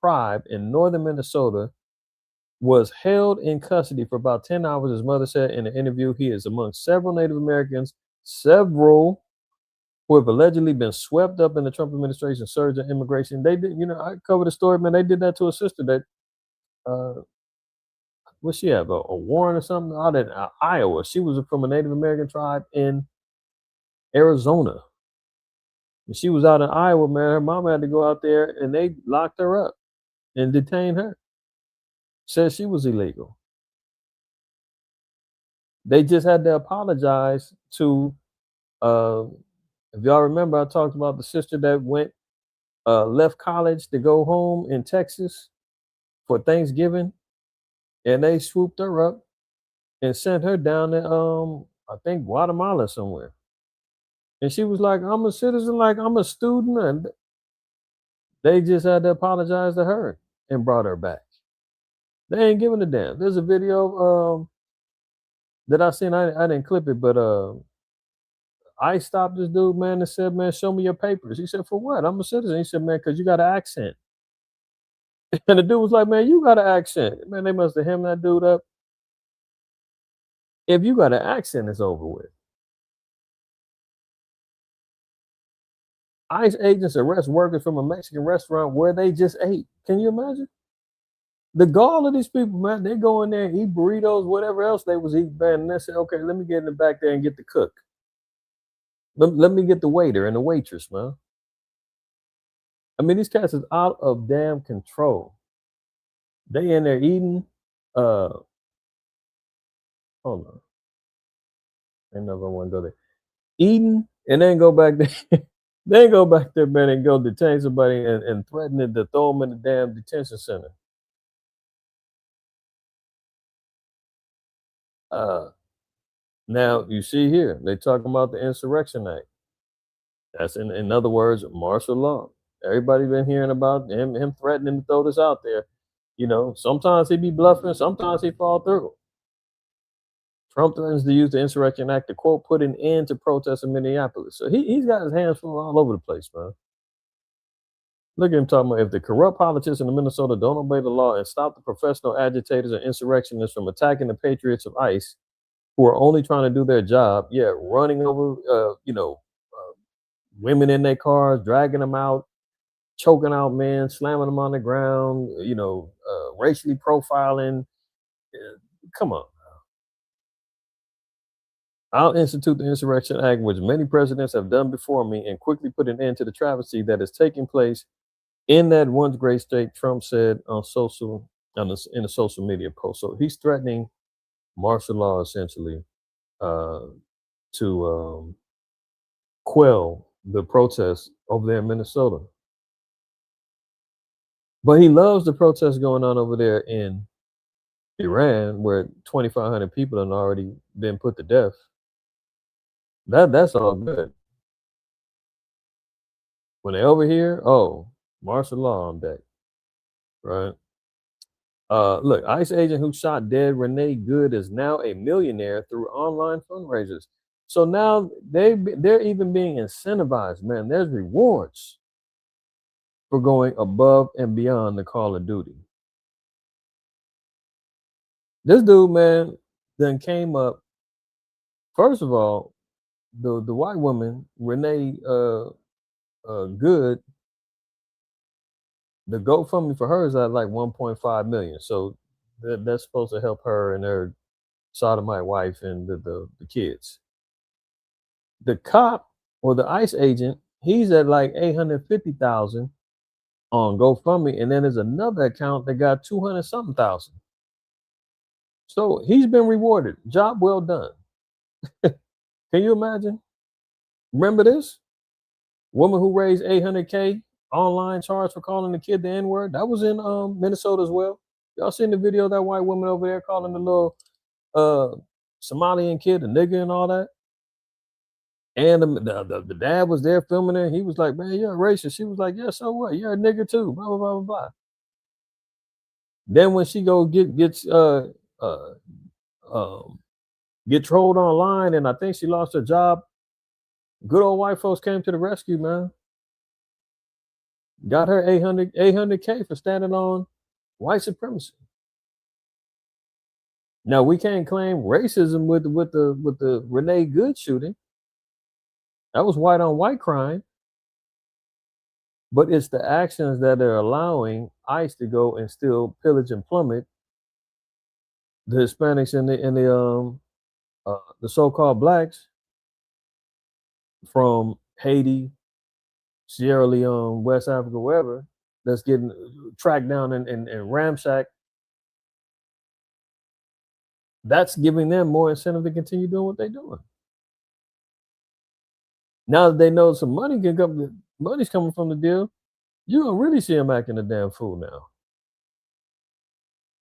Speaker 5: tribe in northern Minnesota, was held in custody for about 10 hours. His mother said in an interview he is among several Native Americans, who have allegedly been swept up in the Trump administration surge in immigration. They did, I covered the story, man. They did that to a sister that, what she have, a warrant or something out in Iowa. She was from a Native American tribe in Arizona. And she was out in Iowa, man. Her mom had to go out there and they locked her up and detained her. Said she was illegal. They just had to apologize to, if y'all remember, I talked about the sister that left college to go home in Texas for Thanksgiving, and they swooped her up and sent her down to, I think, Guatemala somewhere. And she was like, I'm a citizen, like I'm a student. And they just had to apologize to her and brought her back. They ain't giving a damn. There's a video that I seen. I didn't clip it, but I stopped this dude, man, and said, man, show me your papers. He said, for what? I'm a citizen. He said, man, because you got an accent. And the dude was like, man, you got an accent. Man, they must have hemmed that dude up. If you got an accent, it's over with. ICE agents arrest workers from a Mexican restaurant where they just ate. Can you imagine? The gall of these people, man, they go in there and eat burritos, whatever else they was eating, man, and they say, okay, let me get in the back there and get the cook. Let me get the waiter and the waitress, man. I mean, these cats is out of damn control. They in there eating. Hold on. I never want to go there. Eating and then go back there. They go back there, man, and go detain somebody and threaten it to throw them in the damn detention center. Now you see here, they talking about the Insurrection Act. That's in other words, martial law. Everybody's been hearing about him threatening to throw this out there. Sometimes he be bluffing, sometimes he fall through. Trump threatens to use the Insurrection Act to, quote, put an end to protests in Minneapolis. So he's got his hands full all over the place, man. Look at him talking about if the corrupt politicians in Minnesota don't obey the law and stop the professional agitators and insurrectionists from attacking the patriots of ICE, who are only trying to do their job, running over, women in their cars, dragging them out, choking out men, slamming them on the ground, racially profiling. Come on. I'll institute the Insurrection Act, which many presidents have done before me, and quickly put an end to the travesty that is taking place in that once great state, Trump said in a social media post. So he's threatening martial law essentially to quell the protests over there in Minnesota. But he loves the protests going on over there in Iran, where 2,500 people have already been put to death. That's all good. When they over here, martial law on deck, right? Look, ICE agent who shot dead Renee Good is now a millionaire through online fundraisers. So now they're even being incentivized, man. There's rewards for going above and beyond the call of duty. This dude, man, then came up. First of all, the white woman, Renee Good, the GoFundMe for her is at like 1.5 million. So that's supposed to help her and her sodomite wife and the kids. The cop or the ICE agent, he's at like 850,000 on GoFundMe, and then there's another account that got 200-something thousand. So he's been rewarded. Job well done. Can you imagine? Remember this? Woman who raised 800K online charge for calling the kid the N-word. That was in Minnesota as well. Y'all seen the video of that white woman over there calling the little Somalian kid a nigger and all that? And the dad was there filming it. He was like, man, you're a racist. She was like, yeah, so what? You're a nigger too. Blah, blah, blah, blah, blah. Then when she gets get trolled online, and I think she lost her job, good old white folks came to the rescue, man. Got her 800K for standing on white supremacy. Now we can't claim racism with the Renee Good shooting. That was white on white crime. But it's the actions that are allowing ICE to go and still pillage and plummet the Hispanics and the so-called blacks from Haiti, Sierra Leone, West Africa, wherever, that's getting tracked down and ramsacked. That's giving them more incentive to continue doing what they're doing. Now that they know some money can come, money's coming from the deal, you're gonna really see him acting a damn fool now.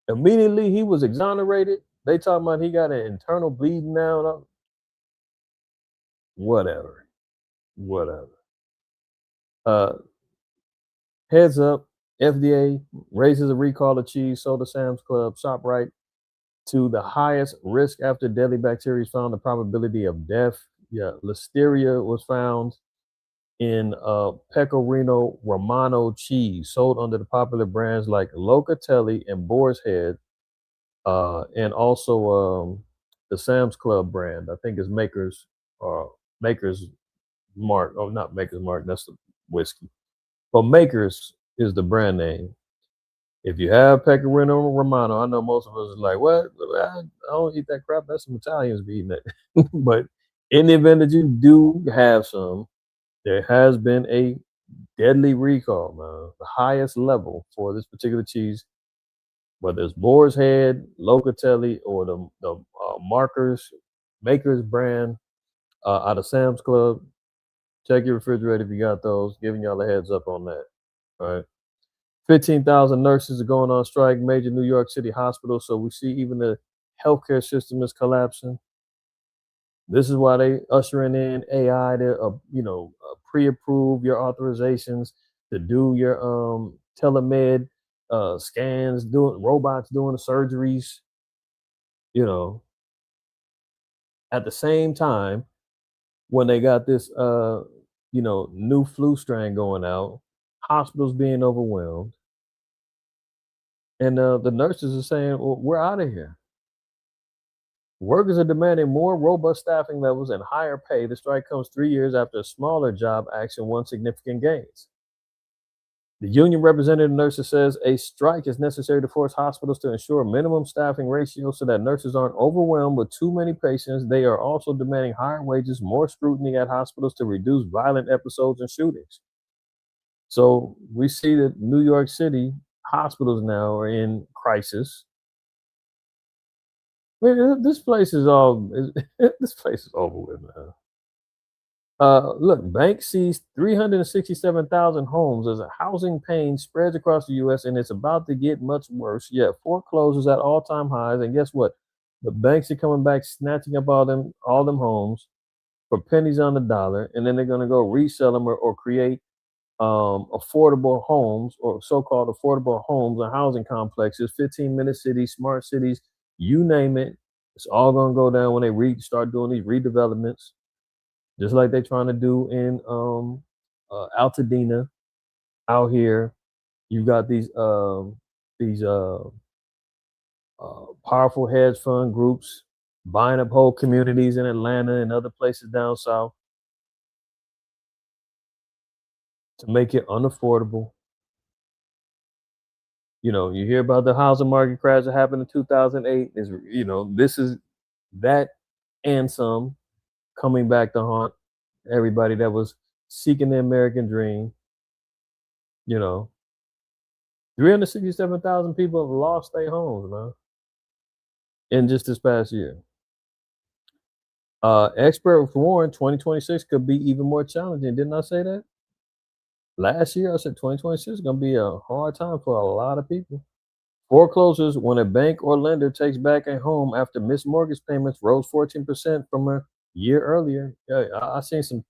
Speaker 5: Immediately he was exonerated. They talking about he got an internal bleeding now. Whatever. Heads up, FDA raises a recall of cheese sold to Sam's Club ShopRite to the highest risk after deadly bacteria found the probability of death. Yeah, Listeria was found in Pecorino Romano cheese sold under the popular brands like Locatelli and Boar's Head, and also the Sam's Club brand. I think is Maker's Mark. Oh, not Maker's Mark. That's the whiskey. But Maker's is the brand name. If you have Pecorino Romano, I know most of us is like, what? I don't eat that crap. That's some Italians be eating it. But in the event that you do have some, there has been a deadly recall, man. The highest level for this particular cheese, whether it's Boar's Head, Locatelli, or the Maker's brand out of Sam's Club. Check your refrigerator if you got those. Giving y'all a heads up on that. All right. 15,000 nurses are going on strike, major New York City hospitals. So we see even the healthcare system is collapsing. This is why they ushering in AI to, pre-approve your authorizations to do your telemed scans, doing robots doing the surgeries. At the same time, when they got this, new flu strain going out, hospitals being overwhelmed, and the nurses are saying, well, we're out of here. Workers are demanding more robust staffing levels and higher pay. The strike comes 3 years after a smaller job action won significant gains. The union representative nurses says a strike is necessary to force hospitals to ensure minimum staffing ratios so that nurses aren't overwhelmed with too many patients. They are also demanding higher wages, more scrutiny at hospitals to reduce violent episodes and shootings. So we see that New York City hospitals now are in crisis. This place is this place is over with, man. Look, bank seized 367,000 homes as a housing pain spreads across the U.S. and it's about to get much worse. Yeah, foreclosures at all-time highs, and guess what? The banks are coming back, snatching up all them homes for pennies on the dollar, and then they're going to go resell them or create affordable homes or so-called affordable homes and housing complexes, 15-minute cities, smart cities, you name it. It's all going to go down when they start doing these redevelopments. Just like they're trying to do in Altadena out here. You've got these powerful hedge fund groups buying up whole communities in Atlanta and other places down south to make it unaffordable. You know, you hear about the housing market crash that happened in 2008. This is that and some coming back to haunt everybody that was seeking the American dream. 367,000 people have lost their homes, man, in just this past year. Experts warn 2026 could be even more challenging. Didn't I say that? Last year, I said 2026 is going to be a hard time for a lot of people. Foreclosures when a bank or lender takes back a home after missed mortgage payments rose 14% from a year earlier. Yeah, I seen some,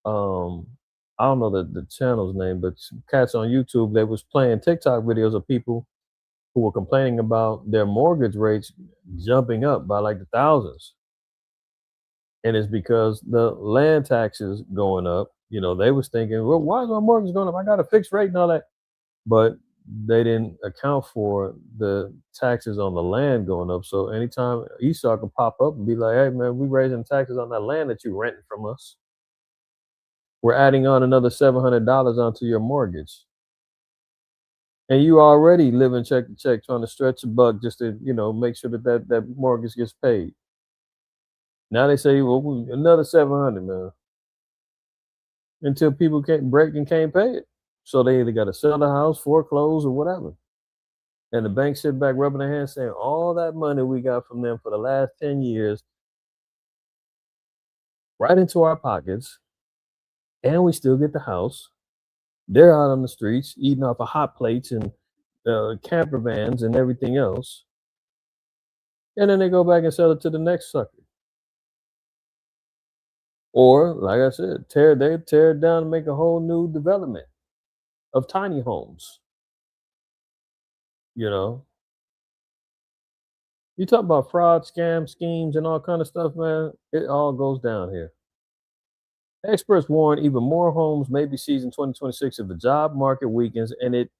Speaker 5: I don't know the channel's name, but some cats on YouTube, they was playing TikTok videos of people who were complaining about their mortgage rates jumping up by like the thousands. And it's because the land taxes going up. They was thinking, well, why is my mortgage going up? I got a fixed rate and all that. But they didn't account for the taxes on the land going up. So anytime Esau can pop up and be like, hey, man, we raising taxes on that land that you renting from us. We're adding on another $700 onto your mortgage. And you already living check to check, trying to stretch a buck just to, make sure that mortgage gets paid. Now they say, well, another 700, man. Until people can't break and can't pay it. So they either got to sell the house, foreclose, or whatever. And the bank sit back rubbing their hands saying, all that money we got from them for the last 10 years right into our pockets, and we still get the house. They're out on the streets eating off of hot plates and camper vans and everything else. And then they go back and sell it to the next sucker. Or, like I said, tear it down and make a whole new development of tiny homes. You talk about fraud, scam, schemes, and all kind of stuff, man. It all goes down here. Experts warn even more homes may be seized in 2026 if the job market weakens, and it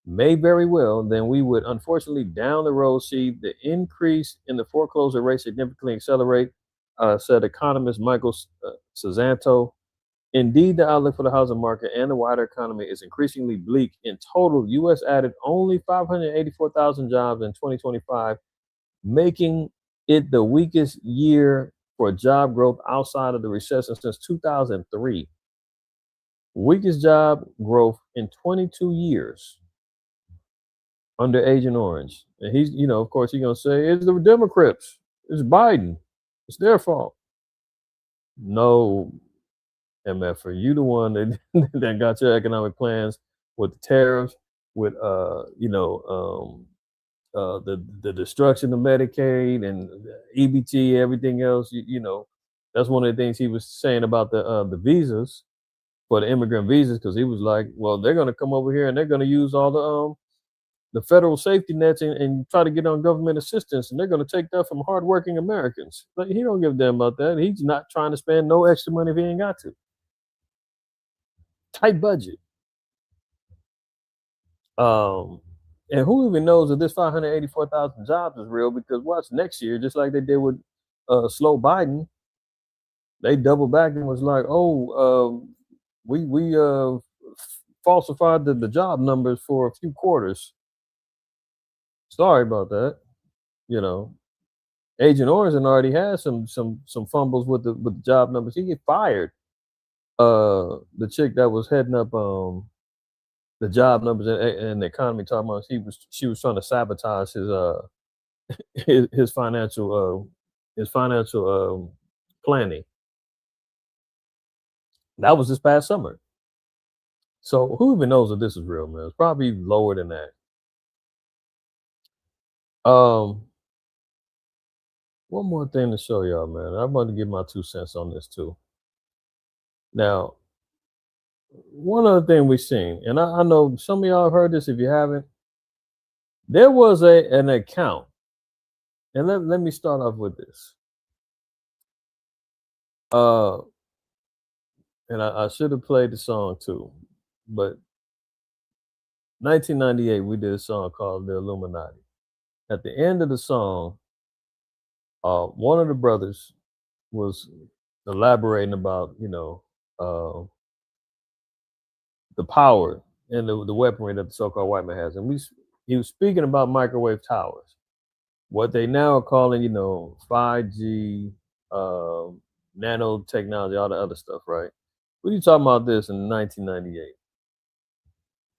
Speaker 5: may very well. Then we would unfortunately down the road see the increase in the foreclosure rate significantly accelerate, said economist Michael Sanzanto. Indeed, the outlook for the housing market and the wider economy is increasingly bleak. In total, the U.S. added only 584,000 jobs in 2025, making it the weakest year for job growth outside of the recession since 2003. Weakest job growth in 22 years under Agent Orange. And he's, of course, he's going to say, it's the Democrats. It's Biden. It's their fault. No, MF, you the one that got your economic plans with the tariffs, with the destruction of Medicaid and EBT, everything else. That's one of the things he was saying about the visas, for the immigrant visas, because he was like, well, they're going to come over here and they're going to use all the federal safety nets and try to get on government assistance, and they're going to take that from hardworking Americans. But he don't give a damn about that. He's not trying to spend no extra money if he ain't got to. Tight budget. And who even knows if this 584,000 jobs is real? Because watch next year, just like they did with slow Biden, they doubled back and was like, "Oh, we falsified the job numbers for a few quarters. Sorry about that." You know, Agent Orange already had some fumbles with the job numbers. He get fired. The chick that was heading up the job numbers and the economy, talking about she was trying to sabotage his financial planning. That was this past summer. So who even knows if this is real, man? It's probably lower than that. One more thing to show y'all, man. I want to give my 2 cents on this too. Now, one other thing we've seen, and I know some of y'all have heard this. If you haven't, there was an account, and let me start off with this. And I should have played the song too, but 1998 we did a song called "The Illuminati." At the end of the song, one of the brothers was elaborating about the power and the weaponry that the so-called white man has, and he was speaking about microwave towers, what they now are calling 5G, nanotechnology, all the other stuff, right? What are you talking about this in 1998?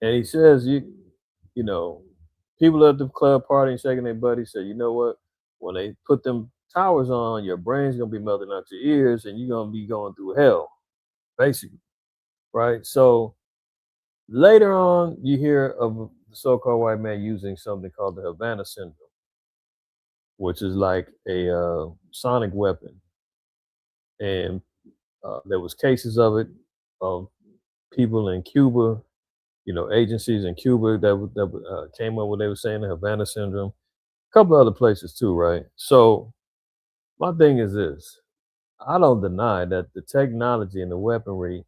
Speaker 5: And he says, people at the club partying, shaking their butt. He said, you know what? When they put them towers on, your brain's gonna be melting out your ears, and you're gonna be going through hell, basically, right? So later on, you hear of the so-called white man using something called the Havana syndrome, which is like a sonic weapon, and there was cases of it of people in Cuba, agencies in Cuba that came up with, they were saying the Havana syndrome, a couple other places too, right? So my thing is this: I don't deny that the technology and the weaponry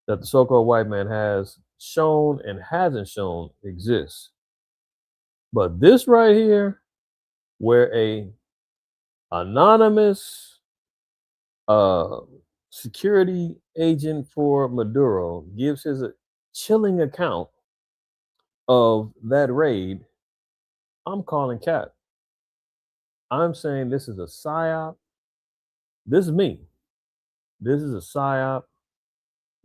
Speaker 5: that the so-called white man has shown and hasn't shown exists. But this right here, where a anonymous security agent for Maduro gives his chilling account of that raid, I'm calling cap. I'm saying this is a psyop. This is me. This is a psyop.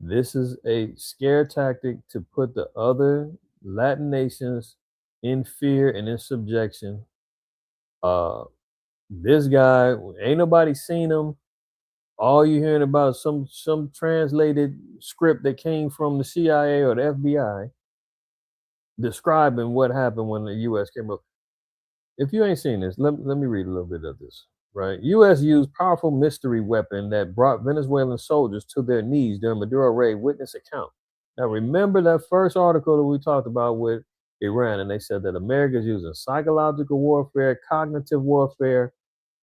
Speaker 5: This is a scare tactic to put the other Latin nations in fear and in subjection. This guy, ain't nobody seen him. All you're hearing about is some translated script that came from the CIA or the FBI describing what happened when the U.S. came up. If you ain't seen this, let me read a little bit of this. Right, U.S. used powerful mystery weapon that brought Venezuelan soldiers to their knees during Maduro raid. Witness account. Now, remember that first article that we talked about with Iran, and they said that America is using psychological warfare, cognitive warfare,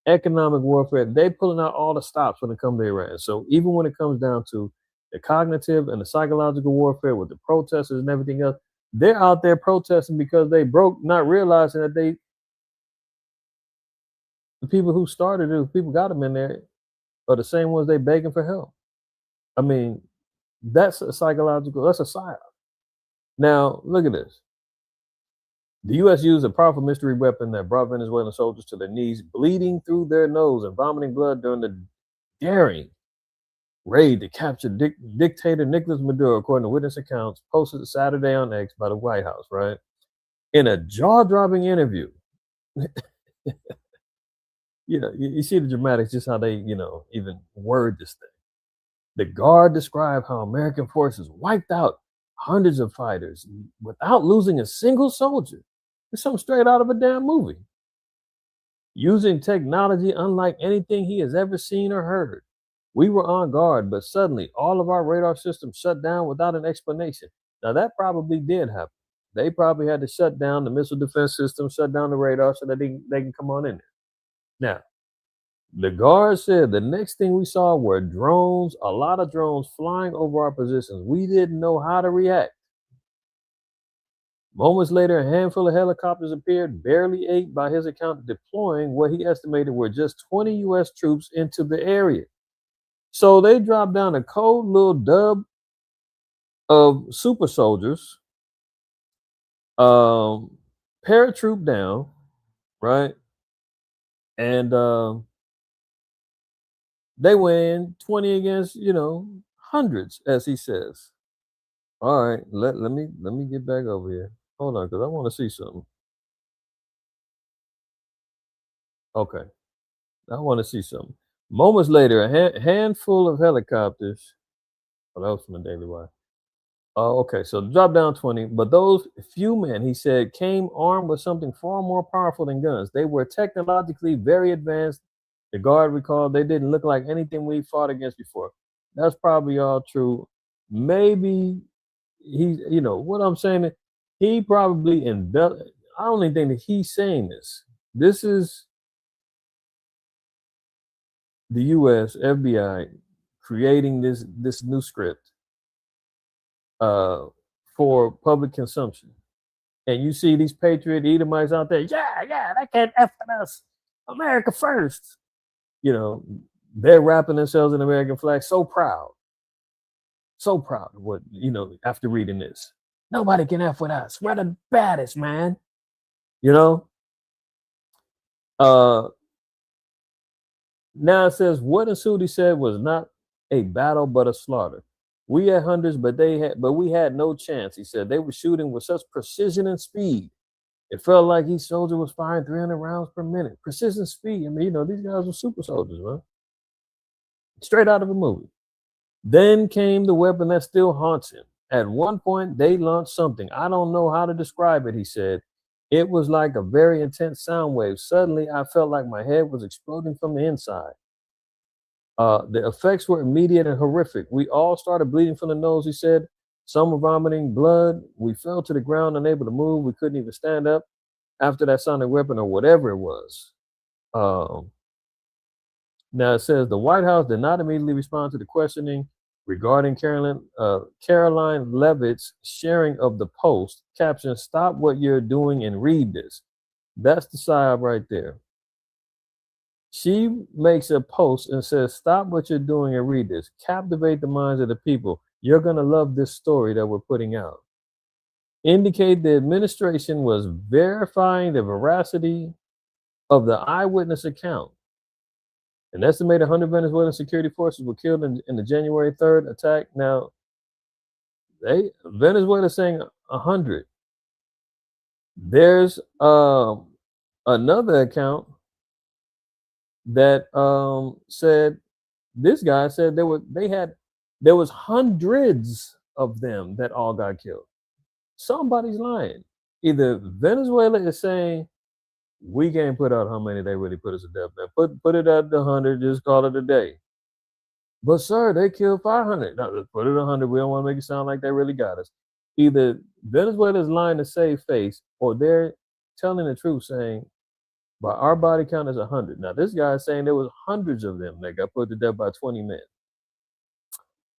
Speaker 5: economic warfare. They pulling out all the stops when it comes to Iran. So even when it comes down to the cognitive and the psychological warfare with the protesters and everything else, they're out there protesting because they broke, not realizing that the people who started it, people got them in there, are the same ones they begging for help. I mean, that's a psychological, that's a psyop. Now, look at this. The U.S. used a powerful mystery weapon that brought Venezuelan soldiers to their knees, bleeding through their nose and vomiting blood during the daring raid to capture dictator Nicolas Maduro, according to witness accounts posted Saturday on X by the White House, right? In a jaw-dropping interview. You see the dramatics, just how they, even word this thing. The Guard described how American forces wiped out hundreds of fighters without losing a single soldier. It's something straight out of a damn movie. Using technology unlike anything he has ever seen or heard. We were on guard, but suddenly all of our radar systems shut down without an explanation. Now, that probably did happen. They probably had to shut down the missile defense system, shut down the radar so that they can come on in there. Now, the Guard said the next thing we saw were drones, a lot of drones flying over our positions. We didn't know how to react. Moments later, a handful of helicopters appeared, barely 8 by his account, deploying what he estimated were just 20 U.S. troops into the area. So they dropped down a cold little dub of super soldiers, paratroop down, right? And they win 20 against, hundreds, as he says. All right, let me get back over here. Hold on, because I want to see something. Okay, I want to see something. Moments later, a handful of helicopters. Oh, that was from the Daily Wire. Oh, okay, so drop down 20, but those few men, he said, came armed with something far more powerful than guns. They were technologically very advanced. The guard recalled they didn't look like anything we fought against before. That's probably all true. Maybe what I'm saying is he probably embellished. I don't even think that he's saying this. This is the U.S. FBI creating this new script for public consumption. And you see these patriot Edomites out there, yeah, they can't F with us. America first. They're wrapping themselves in the American flag, so proud. So proud of what, after reading this. Nobody can F with us. We're the baddest, man. Now it says what ensued, he said, was not a battle but a slaughter. We had hundreds, but we had no chance. He said they were shooting with such precision and speed. It felt like each soldier was firing 300 rounds per minute. Precision, speed. I mean, these guys were super soldiers, man. Straight out of a movie. Then came the weapon that still haunts him. At one point, they launched something. I don't know how to describe it, he said. It was like a very intense sound wave. Suddenly, I felt like my head was exploding from the inside. The effects were immediate and horrific. We all started bleeding from the nose, he said. Some were vomiting blood. We fell to the ground, unable to move. We couldn't even stand up after that sonic weapon or whatever it was. Now it says the White House did not immediately respond to the questioning regarding Caroline Leavitt's sharing of the post. Caption, stop what you're doing and read this. That's the psyop right there. She makes a post and says, stop what you're doing and read this. Captivate the minds of the people. You're going to love this story that we're putting out. Indicate the administration was verifying the veracity of the eyewitness account. An estimated 100 Venezuelan security forces were killed in the January 3rd attack. Now, Venezuela saying 100. There's another account that said, this guy said there was hundreds of them that all got killed. Somebody's lying. Either Venezuela is saying we can't put out how many they really put us to death. Put it at 100, just call it a day. But sir, they killed 500. No, let's put it 100. We don't want to make it sound like they really got us. Either Venezuela is lying to save face, or they're telling the truth, saying by our body count is 100. Now this guy is saying there was hundreds of them that got put to death by 20 men.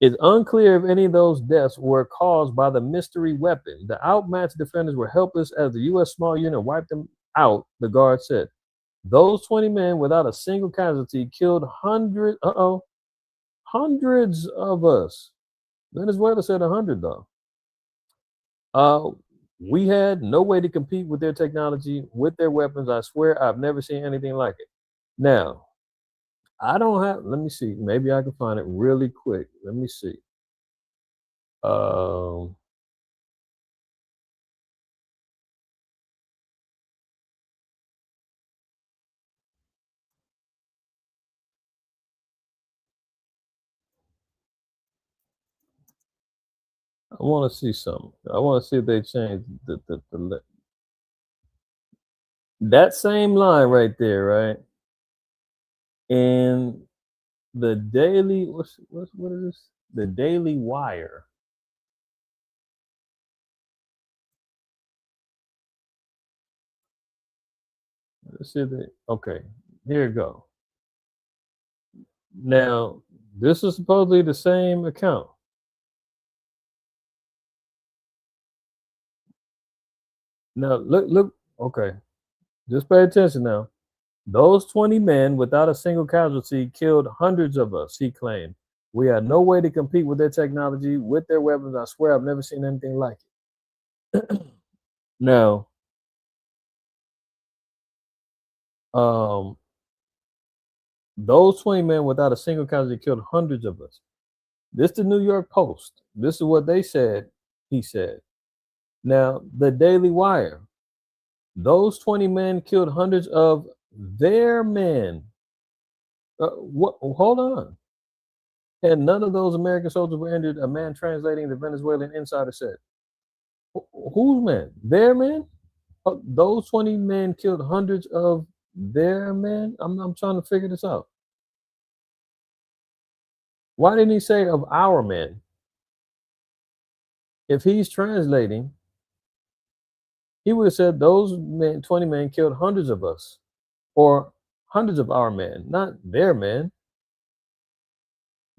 Speaker 5: It's unclear if any of those deaths were caused by the mystery weapon. The outmatched defenders were helpless as the U.S. small unit wiped them out, the guard said. Those 20 men without a single casualty killed hundreds of us. Venezuela said 100 though. We had no way to compete with their technology, with their weapons. I swear I've never seen anything like it. Now, let me see. Maybe I can find it really quick. Let me see. I want to see something. I want to see if they changed that same line right there, right? And the Daily, what is this? The Daily Wire. Let's see okay, here you go. Now, this is supposedly the same account. Now, look. Okay, just pay attention now. Those 20 men, without a single casualty, killed hundreds of us, he claimed. We had no way to compete with their technology, with their weapons. I swear I've never seen anything like it. Now, those 20 men, without a single casualty, killed hundreds of us. This is the New York Post. This is what they said, he said. Now, the Daily Wire. Those 20 men killed hundreds of their men. What? Hold on. And none of those American soldiers were injured, a man translating the Venezuelan insider said. Whose men? Their men? Those 20 men killed hundreds of their men? I'm trying to figure this out. Why didn't he say of our men? If he's translating, he would have said those men, 20 men killed hundreds of us, or hundreds of our men, not their men.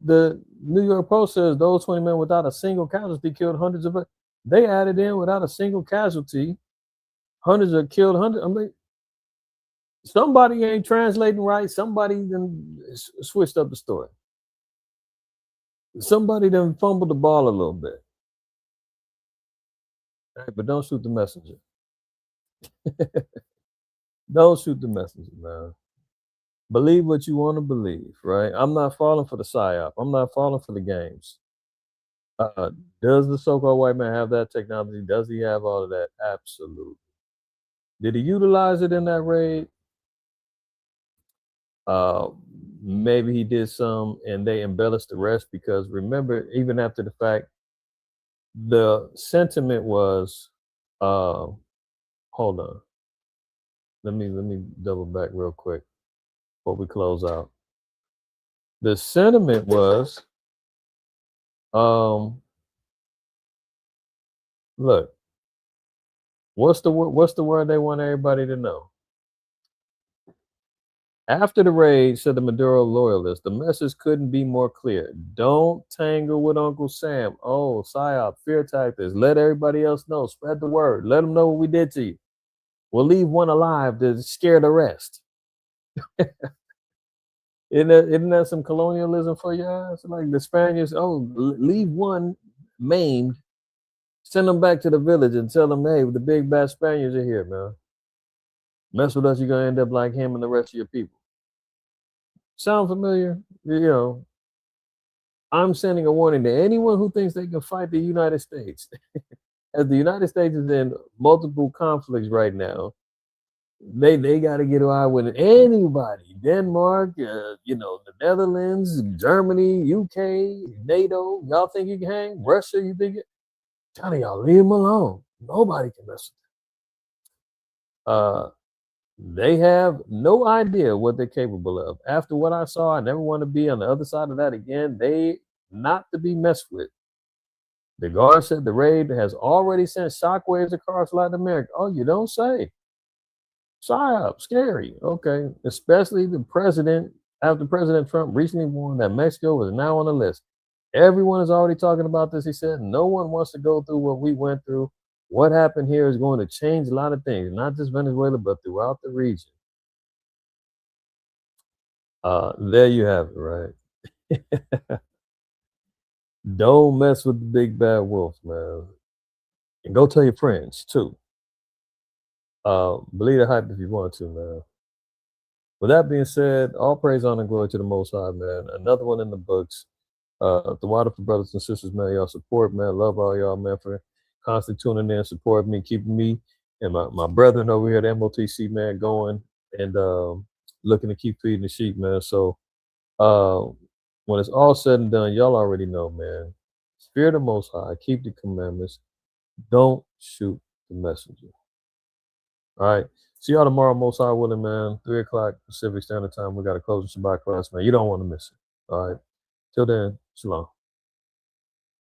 Speaker 5: The New York Post says those 20 men without a single casualty killed hundreds of us. They added in without a single casualty, hundreds of killed hundreds. I mean, somebody ain't translating right. Somebody then switched up the story. Somebody then fumbled the ball a little bit. All right, but don't shoot the messenger. Don't shoot the messenger, man. Believe what you want to believe, right? I'm not falling for the psyop. I'm not falling for the games. Does the so-called white man have that technology? Does he have all of that? Absolutely. Did he utilize it in that raid? Maybe he did some and they embellished the rest, because remember, even after the fact, the sentiment was, hold on. Let me double back real quick before we close out. The sentiment was, look, what's the word they want everybody to know? After the raid, said the Maduro loyalists, the message couldn't be more clear. Don't tangle with Uncle Sam. Oh, psyop, fear tactics. Let everybody else know. Spread the word. Let them know what we did to you. We'll leave one alive to scare the rest. Isn't that some colonialism for you guys? Like the Spaniards, leave one maimed, send them back to the village and tell them, hey, the big bad Spaniards are here, man. Mess with us, you're going to end up like him and the rest of your people. Sound familiar? You know, I'm sending a warning to anyone who thinks they can fight the United States. As the United States is in multiple conflicts right now, they got to get away with anybody. Denmark, the Netherlands, Germany, UK, NATO. Y'all think you can hang? Russia, you think it? Tell y'all, leave them alone. Nobody can mess with them. They have no idea what they're capable of. After what I saw, I never want to be on the other side of that again. They not to be messed with. The guard said the raid has already sent shockwaves across Latin America. Oh, you don't say. Psyop, scary. Okay. Especially the president, after President Trump recently warned that Mexico was now on the list. Everyone is already talking about this. He said, no one wants to go through what we went through. What happened here is going to change a lot of things, not just Venezuela, but throughout the region. There you have it, right? Don't mess with the big bad wolf, man. And go tell your friends, too. Believe the hype if you want to, man. With that being said, all praise, honor, and glory to the Most High, man. Another one in the books. The wonderful brothers and sisters, man, y'all support, man. Love all y'all, man, for constantly tuning in, support me, keeping me and my brethren over here at MOTC, man, going and looking to keep feeding the sheep, man. So when it's all said and done, y'all already know, man. Fear the Most High, keep the commandments. Don't shoot the messenger. All right. See y'all tomorrow, Most High willing, man. 3 o'clock Pacific Standard Time. We got a closing Shabbat class, man. You don't want to miss it. All right. Till then, shalom.